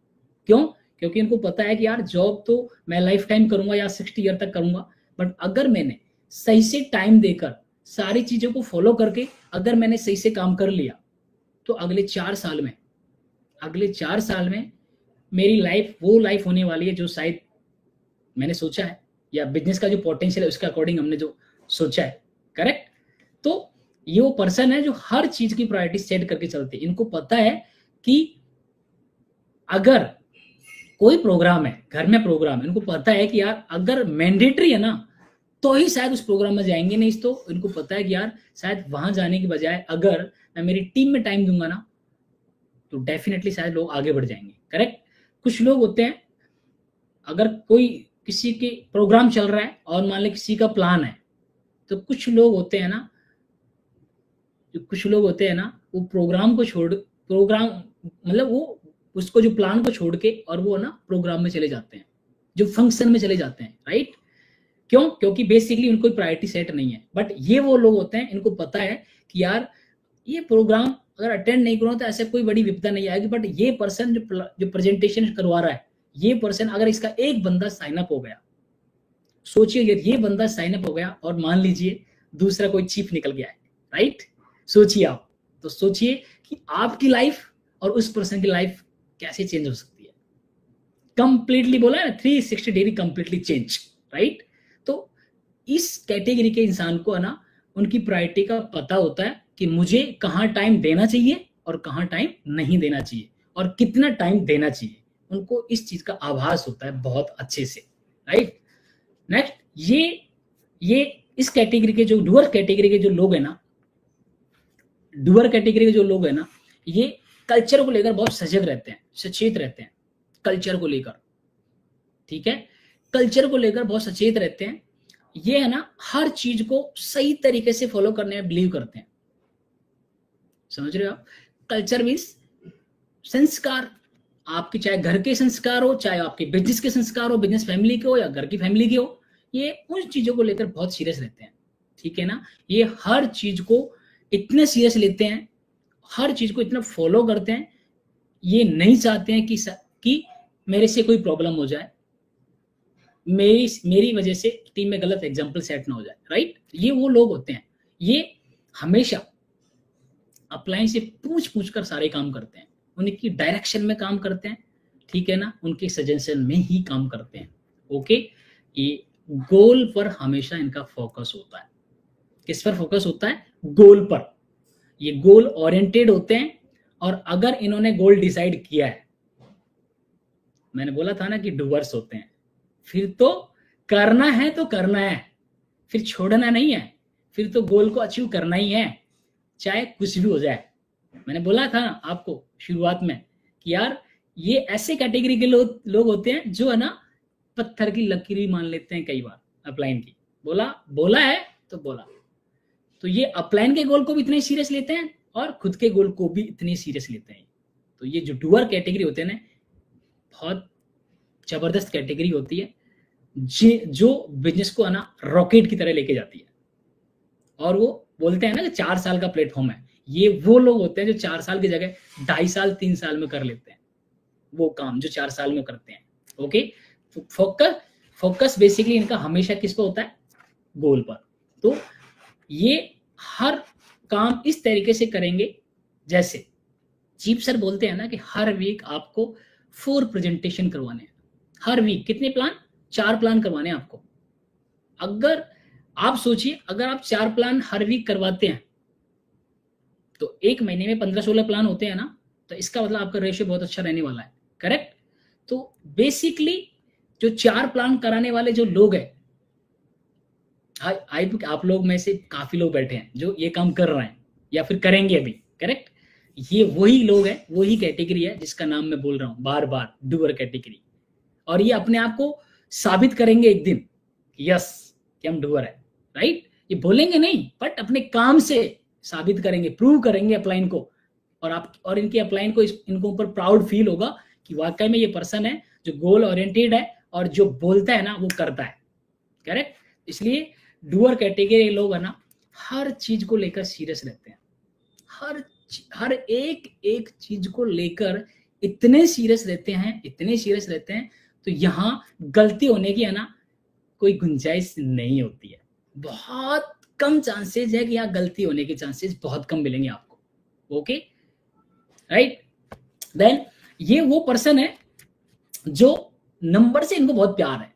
Speaker 2: क्यों? क्योंकि इनको पता है कि यार जॉब तो मैं लाइफ टाइम करूंगा या 60 ईयर तक करूंगा, बट अगर मैंने सही से टाइम देकर सारी चीजों को फॉलो करके अगर मैंने सही से काम कर लिया तो अगले 4 साल में अगले 4 साल में मेरी लाइफ वो लाइफ होने वाली है जो शायद मैंने सोचा है, या बिजनेस का जो पोटेंशियल है उसके अकॉर्डिंग हमने जो सोचा है, करेक्ट। तो ये वो पर्सन है जो हर चीज की प्रायोरिटी सेट करके चलते हैं। इनको पता है कि अगर कोई प्रोग्राम है, घर में प्रोग्राम है, इनको पता है कि यार अगर मैंडेटरी है ना तो ही शायद उस प्रोग्राम में जाएंगे, नहीं तो इनको पता है कि यार शायद वहां जाने की बजाय अगर मैं मेरी टीम में टाइम दूंगा ना तो डेफिनेटली शायद लोग आगे बढ़ जाएंगे, करेक्ट। कुछ लोग होते हैं, अगर कोई किसी के प्रोग्राम चल रहा है और मान ले किसी का प्लान है, तो कुछ लोग होते हैं ना वो प्रोग्राम को छोड़, प्रोग्राम मतलब वो उसको जो प्लान को छोड़ के और वो ना प्रोग्राम में चले जाते हैं, जो फंक्शन में चले जाते हैं, राइट। क्यों? क्योंकि बेसिकली उनको प्रायोरिटी सेट नहीं है। बट ये वो लोग होते हैं, इनको पता है कि यार ये प्रोग्राम अगर अटेंड नहीं करो तो ऐसे कोई बड़ी विपदा नहीं आएगी, बट ये पर्सन जो प्रेजेंटेशन करवा रहा है, ये पर्सन अगर इसका एक बंदा साइन अप हो गया, सोचिए अगर ये बंदा साइन अप हो गया और मान लीजिए दूसरा कोई चीफ निकल गया है, राइट। सोचिए आप, तो सोचिए कि आपकी लाइफ और उस पर्सन की लाइफ कैसे चेंज हो सकती है। कंप्लीटली बोला है ना, 360 डिग्री कंप्लीटली चेंज, राइट। तो इस कैटेगरी के इंसान को है ना उनकी प्रायोरिटी का पता होता है कि मुझे कहाँ टाइम देना चाहिए और कहाँ टाइम नहीं देना चाहिए और कितना टाइम देना चाहिए, उनको इस चीज का आभास होता है बहुत अच्छे से, राइट। नेक्स्ट, ये इस कैटेगरी के जो डूअर कैटेगरी के जो लोग है ना, ये कल्चर को लेकर बहुत सजग रहते हैं, सचेत रहते हैं कल्चर को लेकर, ठीक है। कल्चर को लेकर बहुत सचेत रहते हैं। ये है ना हर चीज को सही तरीके से फॉलो करने में बिलीव करते हैं, समझ रहे हो आप। कल्चर मीन्स संस्कार, आपके चाहे घर के संस्कार हो, चाहे आपके बिजनेस के संस्कार हो, बिजनेस फैमिली के हो या घर की फैमिली के हो, ये उन चीजों को लेकर बहुत सीरियस रहते हैं, ठीक है ना। ये हर चीज को इतने सीरियस लेते हैं, हर चीज को इतना फॉलो करते हैं, ये नहीं चाहते हैं कि मेरे से कोई प्रॉब्लम हो जाए, मेरी वजह से टीम में गलत एग्जाम्पल सेट ना हो जाए, राइट। ये वो लोग होते हैं, ये हमेशा अपलाइन से पूछ कर सारे काम करते हैं, उनकी डायरेक्शन में काम करते हैं, ठीक है ना, उनके सजेशन में ही काम करते हैं, ओके। ये गोल पर हमेशा इनका फोकस होता है। किस पर फोकस होता है? गोल पर। ये गोल ओरिएंटेड होते हैं, और अगर इन्होंने गोल डिसाइड किया है, मैंने बोला था ना कि डूअर्स होते हैं, फिर तो करना है तो करना है, फिर छोड़ना नहीं है, फिर तो गोल को अचीव करना ही है, चाहे कुछ भी हो जाए। मैंने बोला था आपको शुरुआत में कि यार ये ऐसे कैटेगरी के लोग होते हैं जो है ना पत्थर की लकीर मान लेते हैं कई बार अपलाइन की, बोला है तो बोला। तो ये अपलाइन के गोल को भी इतने सीरियस लेते हैं और खुद के गोल को भी इतने सीरियस लेते हैं। तो ये जो डूअर कैटेगरी होते हैं ना, बहुत जबरदस्त कैटेगरी होती है, जो बिजनेस को है ना रॉकेट की तरह लेके जाती है। और वो बोलते हैं ना कि 4 साल का प्लेटफॉर्म है, ये वो लोग होते हैं जो 4 साल की जगह 2.5 साल 3 साल में कर लेते हैं वो काम जो 4 साल में करते हैं, ओके। फोकस बेसिकली इनका हमेशा किस पे होता है? गोल पर। तो ये हर काम इस तरीके से करेंगे, जैसे चीफ सर बोलते हैं ना कि हर वीक आपको 4 प्रेजेंटेशन करवाने हैं। हर वीक कितने प्लान? 4 प्लान करवाने हैं आपको। अगर आप सोचिए, अगर आप 4 प्लान हर वीक करवाते हैं तो 1 महीने में 15-16 प्लान होते हैं ना, तो इसका मतलब आपका रेशियो बहुत अच्छा रहने वाला है, करेक्ट। तो बेसिकली जो 4 प्लान कराने वाले जो लोग हैं, आप लोग में से काफी लोग बैठे हैं जो ये काम कर रहे हैं या फिर करेंगे अभी, करेक्ट। ये वही लोग हैं, वही कैटेगरी है जिसका नाम मैं बोल रहा हूं बार बार, डूअर कैटेगरी। और ये अपने आप को साबित करेंगे एक दिन, यस कि हम डूअर है, राइट। ये बोलेंगे नहीं, बट अपने काम से साबित करेंगे, प्रूव करेंगे अपलाइन को, और इनके अपलाइन को इनको ऊपर प्राउड फील होगा कि वाकई में ये पर्सन है जो गोल ओरिएंटेड है और जो बोलता है ना वो करता है, करेक्ट। इसलिए डूअर कैटेगरी लोग है ना हर चीज को लेकर सीरियस रहते हैं, हर एक चीज को लेकर इतने सीरियस रहते हैं, तो यहाँ गलती होने की है ना कोई गुंजाइश नहीं होती है। बहुत कम चांसेस है कि यहाँ गलती होने के चांसेस बहुत कम मिलेंगे आपको, ओके, राइट। देन ये वो पर्सन है जो नंबर से इनको बहुत प्यार है,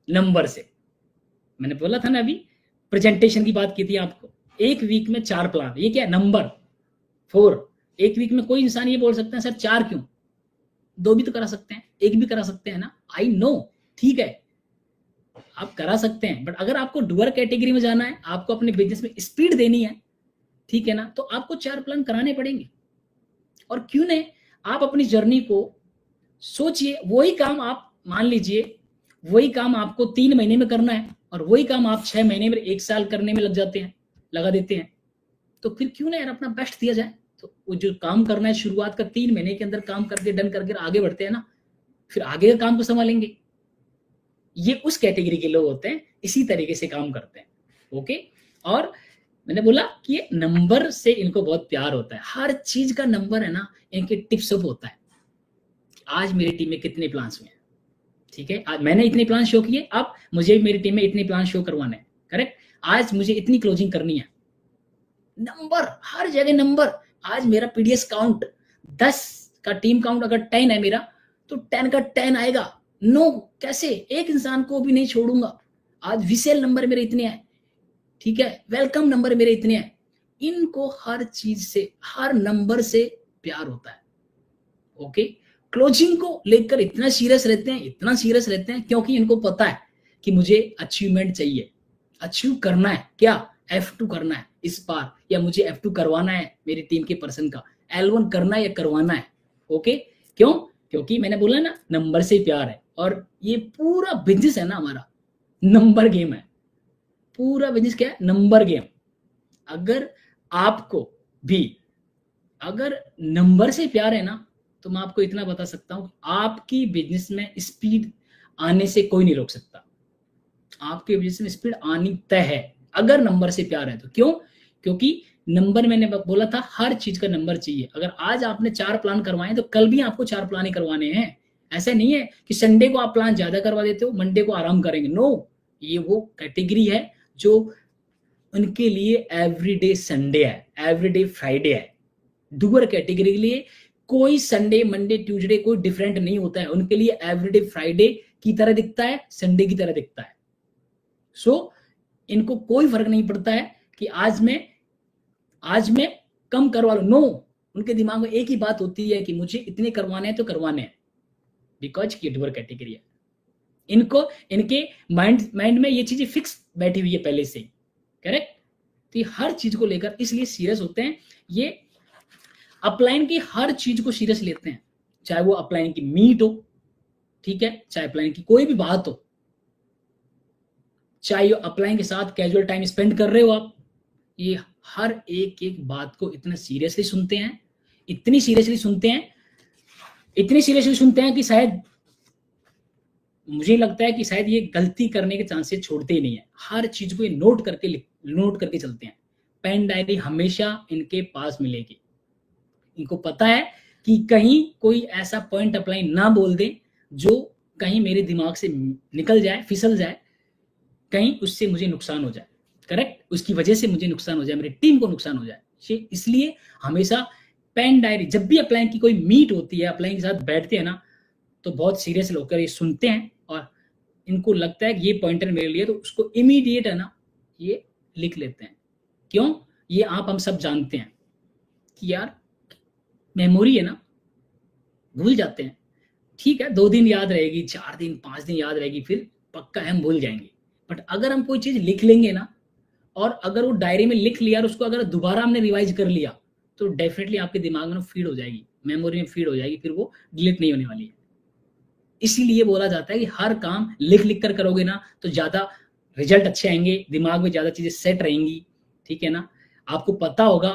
Speaker 2: नंबर से। मैंने बोला था ना अभी, प्रेजेंटेशन की बात की थी आपको, एक वीक में 4 प्लान, ये क्या है, नंबर 4। एक वीक में कोई इंसान ये बोल सकता है सर 4 क्यों, 2 भी तो करा सकते हैं, 1 भी करा सकते हैं ना, आई नो, ठीक है आप करा सकते हैं, बट अगर आपको डुअर कैटेगरी में जाना है, आपको अपने बिजनेस में स्पीड देनी है, ठीक है ना, तो आपको 4 प्लान कराने पड़ेंगे। और क्यों नहीं, आप अपनी जर्नी को सोचिए, वही काम आप मान लीजिए, वही काम आपको 3 महीने में करना है और वही काम आप 6 महीने में, 1 साल करने में लगा देते हैं, तो फिर क्यों ना यार अपना बेस्ट दिया जाए। तो वो जो काम करना है शुरुआत का 3 महीने के अंदर काम करके डन करके आगे बढ़ते हैं ना, फिर आगे का काम को संभालेंगे। ये उस कैटेगरी के लोग होते हैं, इसी तरीके से काम करते हैं, ओके। और मैंने बोला कि ये नंबर से इनको बहुत प्यार होता है, हर चीज का नंबर है ना, इनके टिप्स अप होता है। आज मेरी टीम में कितने प्लान्स हुए, ठीक है, आज मैंने इतने प्लान शो किए, अब मुझे मेरी टीम में इतने प्लान शो करवाने हैं, करेक्ट, आज मुझे इतनी क्लोजिंग करनी है, नंबर, हर जगह नंबर। आज मेरा पीडीएस काउंट 10 का टीम काउंट अगर 10 है मेरा, तो 10 का 10 आएगा। नो, कैसे, एक इंसान को भी नहीं छोड़ूंगा। आज विसेल नंबर मेरे इतने हैं, ठीक है, वेलकम नंबर मेरे इतने हैं। इनको हर चीज से, हर नंबर से प्यार होता है, ओके। क्लोजिंग को लेकर इतना सीरियस रहते हैं, इतना सीरियस रहते हैं, क्योंकि इनको पता है कि मुझे अचीवमेंट चाहिए, अचीव करना है, क्या F2 करना है इस बार, या मुझे F2 करवाना है मेरी टीम के पर्सन का, L1 करना है या करवाना है, ओके। क्यों, क्योंकि मैंने बोला ना नंबर से प्यार है। और ये पूरा बिजनेस है ना हमारा, नंबर गेम है, पूरा बिजनेस क्या है, नंबर गेम। अगर आपको भी अगर नंबर से प्यार है ना, तो मैं आपको इतना बता सकता हूं, आपकी बिजनेस में स्पीड आने से कोई नहीं रोक सकता। आपके बिजनेस में स्पीड आनी तय है अगर नंबर से प्यार है तो। क्यों, क्योंकि नंबर, मैंने बोला था हर चीज का नंबर चाहिए। अगर आज आपने 4 प्लान करवाए तो कल भी आपको 4 प्लान ही करवाने हैं। ऐसा नहीं है कि संडे को आप प्लान ज्यादा करवा देते हो, मंडे को आराम करेंगे, नो। ये वो कैटेगरी है जो उनके लिए एवरीडे संडे है, एवरीडे फ्राइडे है। डुअर कैटेगरी के लिए कोई संडे, मंडे, ट्यूसडे कोई डिफरेंट नहीं होता है, उनके लिए एवरीडे फ्राइडे की तरह दिखता है, संडे की तरह दिखता है। सो इनको कोई फर्क नहीं पड़ता है कि आज मैं कम करवा लूं, नो। उनके दिमाग में एक ही बात होती है कि मुझे इतने करवाने हैं तो करवाने हैं, बिकॉज की डुअर कैटेगरी है। इनको, इनके माइंड में ये चीजें फिक्स बैठी हुई है पहले से, करेक्ट। तो ये हर चीज को लेकर इसलिए सीरियस होते हैं, ये अपलाइन की हर चीज को सीरियस लेते हैं, चाहे वो अपलाइन की मीट हो, ठीक है, चाहे अपलाइन की कोई भी बात हो, चाहे अपलाइन के साथ कैजुअल टाइम स्पेंड कर रहे हो आप, ये हर एक बात को इतना सीरियसली सुनते हैं, इतनी सीरियसली सुनते हैं कि शायद मुझे लगता है कि शायद ये गलती करने के चांसेस छोड़ते ही नहीं है। हर चीज को ये नोट करके चलते हैं। पेन डायरी हमेशा इनके पास मिलेगी। इनको पता है कि कहीं कोई ऐसा पॉइंट अपलाइन ना बोल दे जो कहीं मेरे दिमाग से निकल जाए, फिसल जाए, कहीं उससे मुझे नुकसान हो जाए, करेक्ट, उसकी वजह से मुझे नुकसान हो जाए, मेरी टीम को नुकसान हो जाए। इसलिए हमेशा पेन डायरी, जब भी अपलाइन की कोई मीट होती है, अपलाइन के साथ बैठते हैं ना, तो बहुत सीरियस होकर ये सुनते हैं और इनको लगता है कि ये पॉइंटर मेरे लिए, तो उसको इमीडिएट है ना ये लिख लेते हैं। क्यों, ये हम सब जानते हैं कि यार मेमोरी है ना, भूल जाते हैं, ठीक है, 2 दिन याद रहेगी, 4 दिन 5 दिन याद रहेगी, फिर पक्का हम भूल जाएंगे। बट अगर हम कोई चीज लिख लेंगे ना, और अगर वो डायरी में लिख लिया और उसको अगर दोबारा हमने रिवाइज कर लिया, तो डेफिनेटली आपके दिमाग में फीड हो जाएगी, मेमोरी में फीड हो जाएगी, फिर वो डिलीट नहीं होने वाली है। इसीलिए बोला जाता है कि हर काम लिख कर करोगे ना, तो ज्यादा रिजल्ट अच्छे आएंगे, दिमाग में ज्यादा चीजें सेट रहेंगी, ठीक है ना। आपको पता होगा,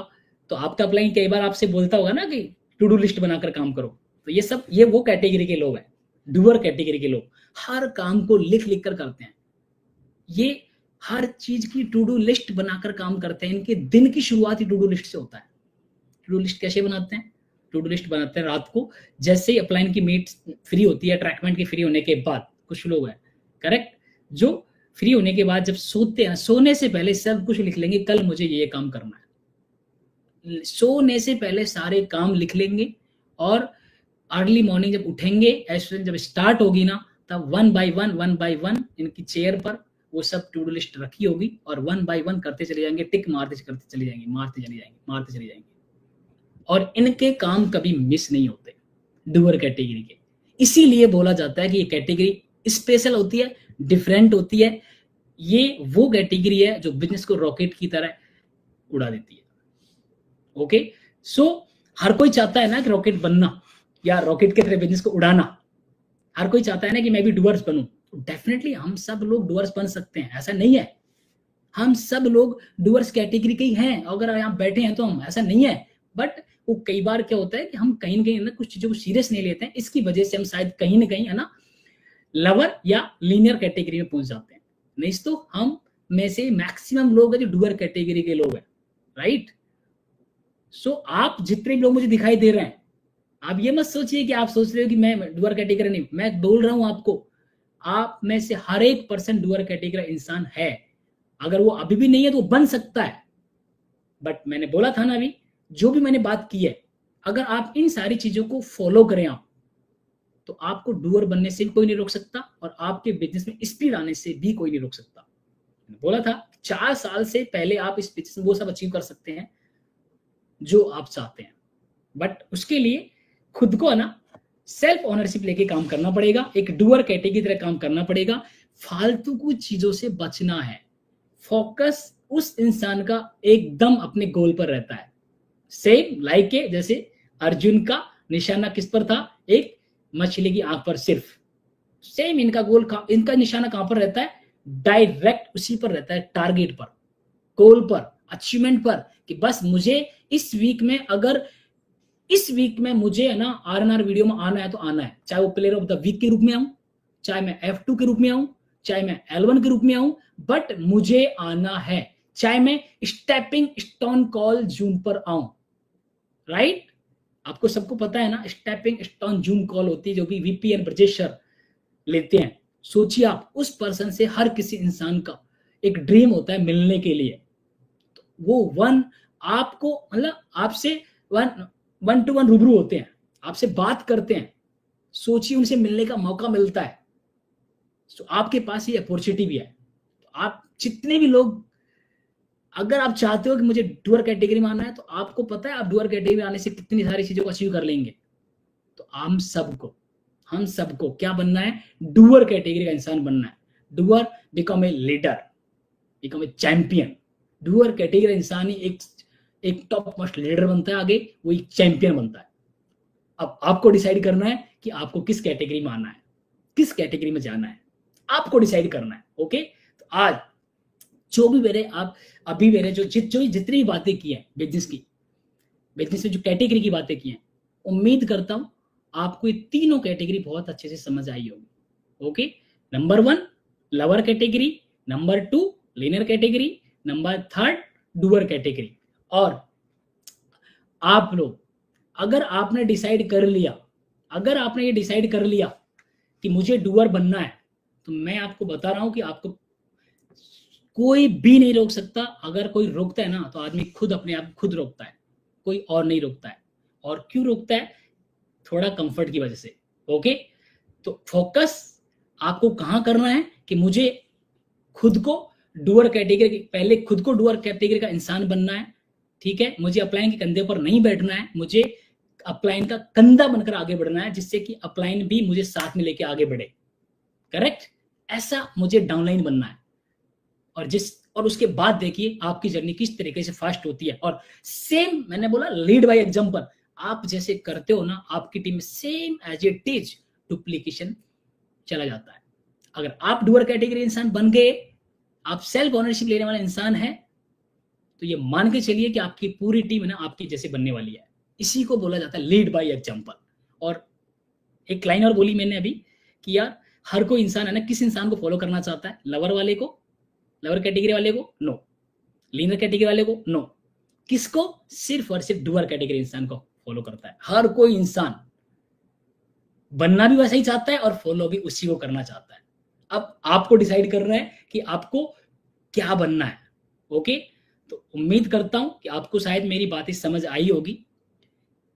Speaker 2: तो आपका अपलाइन कई बार आपसे बोलता होगा ना कि टू डू लिस्ट बनाकर काम करो, तो ये वो कैटेगरी के लोग हैं, डूअर कैटेगरी के लोग, हर काम को लिख कर करते हैं। ये हर चीज की टू डू लिस्ट बनाकर काम करते हैं। इनके दिन की शुरुआत ही टू डू लिस्ट से होता है। टू डू लिस्ट कैसे बनाते हैं, टू डू लिस्ट बनाते हैं रात को, जैसे ही अपलाइन की मीट फ्री होती है, ट्रैकमेंट की फ्री होने के बाद, कुछ लोग हैं, करेक्ट, जो फ्री होने के बाद जब सोते हैं, सोने से पहले सब कुछ लिख लेंगे, कल मुझे ये काम करना है। सोने से पहले सारे काम लिख लेंगे और अर्ली मॉर्निंग जब उठेंगे, एजुकेशन जब स्टार्ट होगी ना, तब वन बाय वन इनकी चेयर पर वो सब टू डू लिस्ट रखी होगी और वन बाय वन करते चले जाएंगे, टिक मारते चले जाएंगे। और इनके काम कभी मिस नहीं होते डूअर कैटेगरी के। इसीलिए बोला जाता है कि ये कैटेगरी स्पेशल होती है, डिफरेंट होती है। ये वो कैटेगरी है जो बिजनेस को रॉकेट की तरह उड़ा देती है। ओके, सो हर कोई चाहता है ना कि रॉकेट बनना या रॉकेट की तरह बिजनेस को उड़ाना। हर कोई चाहता है ना कि मैं भी डूअर्स बनूं। तो डेफिनेटली हम सब लोग डूअर्स बन सकते हैं, ऐसा नहीं है। हम सब लोग डूअर्स कैटेगरी के ही हैं, अगर यहाँ बैठे हैं तो हम, ऐसा नहीं है। बट वो कई बार क्या होता है कि हम कहीं ना कहीं ना कुछ चीजों को सीरियस नहीं लेते हैं, इसकी वजह से हम शायद कहीं ना कहीं है ना लवर या लीनियर कैटेगरी में पहुंच जाते हैं। नहीं तो हम में से मैक्सिमम लोग हैं जो डूअर कैटेगरी के लोग हैं, राइट। सो आप जितने भी लोग मुझे दिखाई दे रहे हैं, आप ये मत सोचिए कि आप सोच रहे हो कि मैं डूअर कैटेगरी नहीं। मैं बोल रहा हूं आपको, आप में से हर एक % डूअर कैटेगरी इंसान है। अगर वो अभी भी नहीं है तो बन सकता है। बट मैंने बोला था ना अभी, जो भी मैंने बात की है, अगर आप इन सारी चीजों को फॉलो करें आप, तो आपको डूअर बनने से भी कोई नहीं रोक सकता और आपके बिजनेस में स्पीड आने से भी कोई नहीं रोक सकता। मैंने बोला था 4 साल से पहले आप इस बिजनेस में वो सब अचीव कर सकते हैं जो आप चाहते हैं। बट उसके लिए खुद को है ना सेल्फ ओनरशिप लेके काम करना पड़ेगा, एक डूअर कैटेगरी की तरह काम करना पड़ेगा। फालतू कुछ चीजों से बचना है। फोकस उस इंसान का एकदम अपने गोल पर रहता है। सेम लाइक के जैसे अर्जुन का निशाना किस पर था, एक मछली की आंख पर सिर्फ। सेम इनका गोल, इनका निशाना कहां पर रहता है, डायरेक्ट उसी पर रहता है, टारगेट पर, गोल पर, अचीवमेंट पर, कि बस मुझे इस वीक में, अगर इस वीक में मुझे है ना आरएनआर वीडियो में आना है तो आना है। चाहे वो प्लेयर ऑफ द वीक के रूप में आऊं, चाहे मैं F2 के रूप में आऊं, चाहे मैं L1 के रूप में आऊं, बट मुझे आना है। चाहे मैं स्टेपिंग स्टोन कॉल जूम पर आऊं, राइट। आपको सबको पता है ना स्टेपिंग स्टोन जूम कॉल होती है जो कि VPN ब्रजेश सर लेते हैं। सोचिए आप, उस पर्सन से हर किसी इंसान का एक ड्रीम होता है मिलने के लिए। तो वो वन आपको, मतलब आपसे वन टू वन रूबरू होते हैं, आपसे बात करते हैं। सोचिए उनसे मिलने का मौका मिलता है। तो आपके पास ये अपॉर्चुनिटी भी है। तो आप जितने भी लोग, अगर आप चाहते हो कि मुझे डूअर कैटेगरी में आना है, तो आपको पता है आप डूअर कैटेगरी में आने से कितनी सारी चीजों को अचीव कर लेंगे। तो हम सबको क्या बनना है, डूअर कैटेगरी का इंसान बनना है। Doer, become a leader, become a champion. Doer category इंसान ही एक टॉप मोस्ट लीडर बनता है, आगे वो एक चैंपियन बनता है। अब आपको डिसाइड करना है कि आपको किस कैटेगरी में आना है, किस कैटेगरी में जाना है, आपको डिसाइड करना है। ओके, तो आज जो भी मेरे जो जितनी भी बातें की हैं बिजनेस में जो कैटेगरी की बातें की हैं, उम्मीद करता हूं आपको ये तीनों कैटेगरी बहुत अच्छे से समझ आई होगी। Okay, number 1 lover category, number 2 linear category, number 3 doer category. और आप लोग, अगर आपने ये डिसाइड कर लिया कि मुझे डूअर बनना है, तो मैं आपको बता रहा हूं कि आपको कोई भी नहीं रोक सकता। अगर कोई रोकता है ना, तो आदमी खुद अपने आप खुद रोकता है, कोई और नहीं रोकता है। और क्यों रोकता है, थोड़ा कंफर्ट की वजह से। ओके, तो फोकस आपको कहां करना है कि मुझे खुद को डूअर कैटेगरी, पहले खुद को डूअर कैटेगरी का इंसान बनना है। ठीक है, मुझे अपलाइन के कंधे पर नहीं बैठना है, मुझे अपलाइन का कंधा बनकर आगे बढ़ना है, जिससे कि अपलाइन भी मुझे साथ में लेके आगे बढ़े। करेक्ट, ऐसा मुझे डाउनलाइन बनना है। और उसके बाद देखिए आपकी जर्नी किस तरीके से फास्ट होती है। और सेम मैंने बोला लीड बाय एग्जांपल, आप जैसे करते हो ना, आपकी टीम में same as it is duplication चला जाता है। अगर आप डूअर कैटेगरी इंसान बन गए, आप सेल्फ ओनरशिप लेने वाला इंसान है, तो ये मान के चलिए कि आपकी पूरी टीम है ना आपकी जैसे बनने वाली है। इसी को बोला जाता है लीड बाय एग्जांपल। और एक लाइन और बोली मैंने अभी कि यार हर कोई इंसान है ना, किस इंसान को फॉलो करना चाहता है, लवर कैटेगरी वाले को नो, लीनियर कैटेगरी वाले को नो, किसको, सिर्फ और सिर्फ डूअर कैटेगरी इंसान को फॉलो करता है। हर कोई इंसान बनना भी वैसा ही चाहता है और फॉलो भी उसी को करना चाहता है। अब आपको डिसाइड करना है कि आपको क्या बनना है। ओके, तो उम्मीद करता हूं कि आपको शायद मेरी बातें समझ आई होगी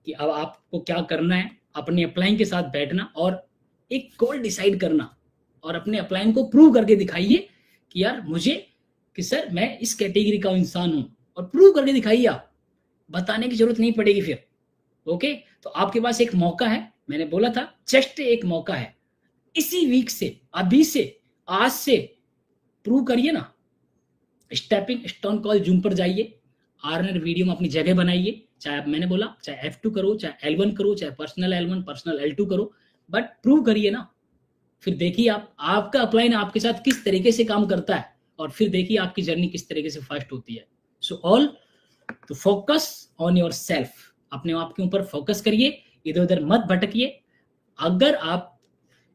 Speaker 2: कि अब आपको क्या करना है, अपने अपलाइन के साथ बैठना और एक गोल डिसाइड करना और अपने अपलाइन को प्रूव करके दिखाइए कि यार मुझे, कि सर मैं इस कैटेगरी का इंसान हूं, और प्रूव करके दिखाइए। आप बताने की जरूरत नहीं पड़ेगी फिर। ओके, तो आपके पास एक मौका है, मैंने बोला था जस्ट एक मौका है, इसी वीक से, अभी से, आज से प्रूव करिए ना। स्टेपिंग स्टोन कॉल जूम पर जाइए, आर्नर वीडियो में अपनी जगह बनाइए, चाहे मैंने बोला चाहे F2 करो, चाहे L1 करो, चाहे पर्सनल L1 पर्सनल L2 करो, बट प्रूव करिए ना। फिर देखिए आप, आपका अपलाइन आपके साथ किस तरीके से काम करता है, और फिर देखिए आपकी जर्नी किस तरीके से फास्ट होती है। So all to focus on your self, अपने आप के ऊपर फोकस करिए, इधर उधर मत भटकिए। अगर आप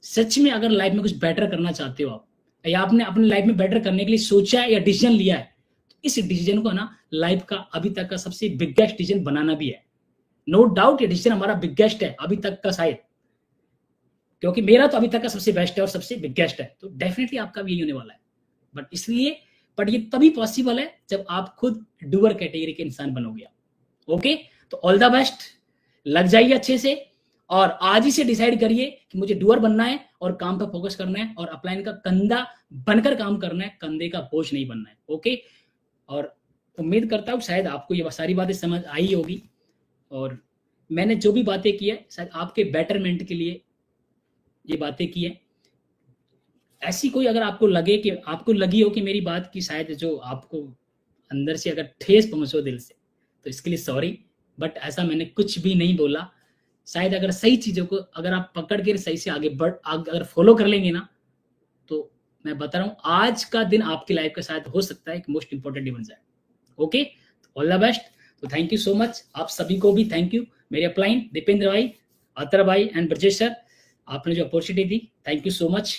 Speaker 2: सच में अगर लाइफ में कुछ बेटर करना चाहते हो आप, या आपने अपनी लाइफ में बेटर करने के लिए सोचा है या डिसीजन लिया है, तो इस डिसीजन को ना लाइफ का अभी तक का सबसे बिगेस्ट डिसीजन बनाना भी है। नो डाउट ये डिसीजन हमारा बिगेस्ट है अभी तक का शायद, क्योंकि मेरा तो अभी तक का सबसे बेस्ट है और सबसे बिगेस्ट है, तो डेफिनेटली आपका भी यही होने वाला है। बट इसलिए, बट ये तभी पॉसिबल है जब आप खुद डूअर कैटेगरी के इंसान बनोगे। ओके, तो ऑल द बेस्ट, लग जाइए अच्छे से, और आज ही से डिसाइड करिए कि मुझे डूअर बनना है और काम पर फोकस करना है और अपलाइन का कंधा बनकर काम करना है, कंधे का बोझ नहीं बनना है। ओके, और उम्मीद करता हूँ शायद आपको ये सारी बातें समझ आई होगी, और मैंने जो भी बातें की है शायद आपके बेटरमेंट के लिए ये बातें की है। ऐसी कोई अगर आपको लगे कि आपको लगी हो कि मेरी बात की शायद जो आपको अंदर से अगर ठेस पहुंचो दिल से, तो इसके लिए सॉरी, बट ऐसा मैंने कुछ भी नहीं बोला। शायद अगर सही चीजों को अगर आप पकड़ के सही से आगे अगर फॉलो कर लेंगे ना, तो मैं बता रहा हूँ आज का दिन आपकी लाइफ का शायद हो सकता है कि मोस्ट इंपॉर्टेंट बन जाए। Okay, all the best. तो थैंक यू सो मच, आप सभी को भी थैंक यू, मेरे अपलाइन दीपेंद्र भाई, अतर भाई एंड ब्रजेश सर, आपने जो opportunity the, thank you so much.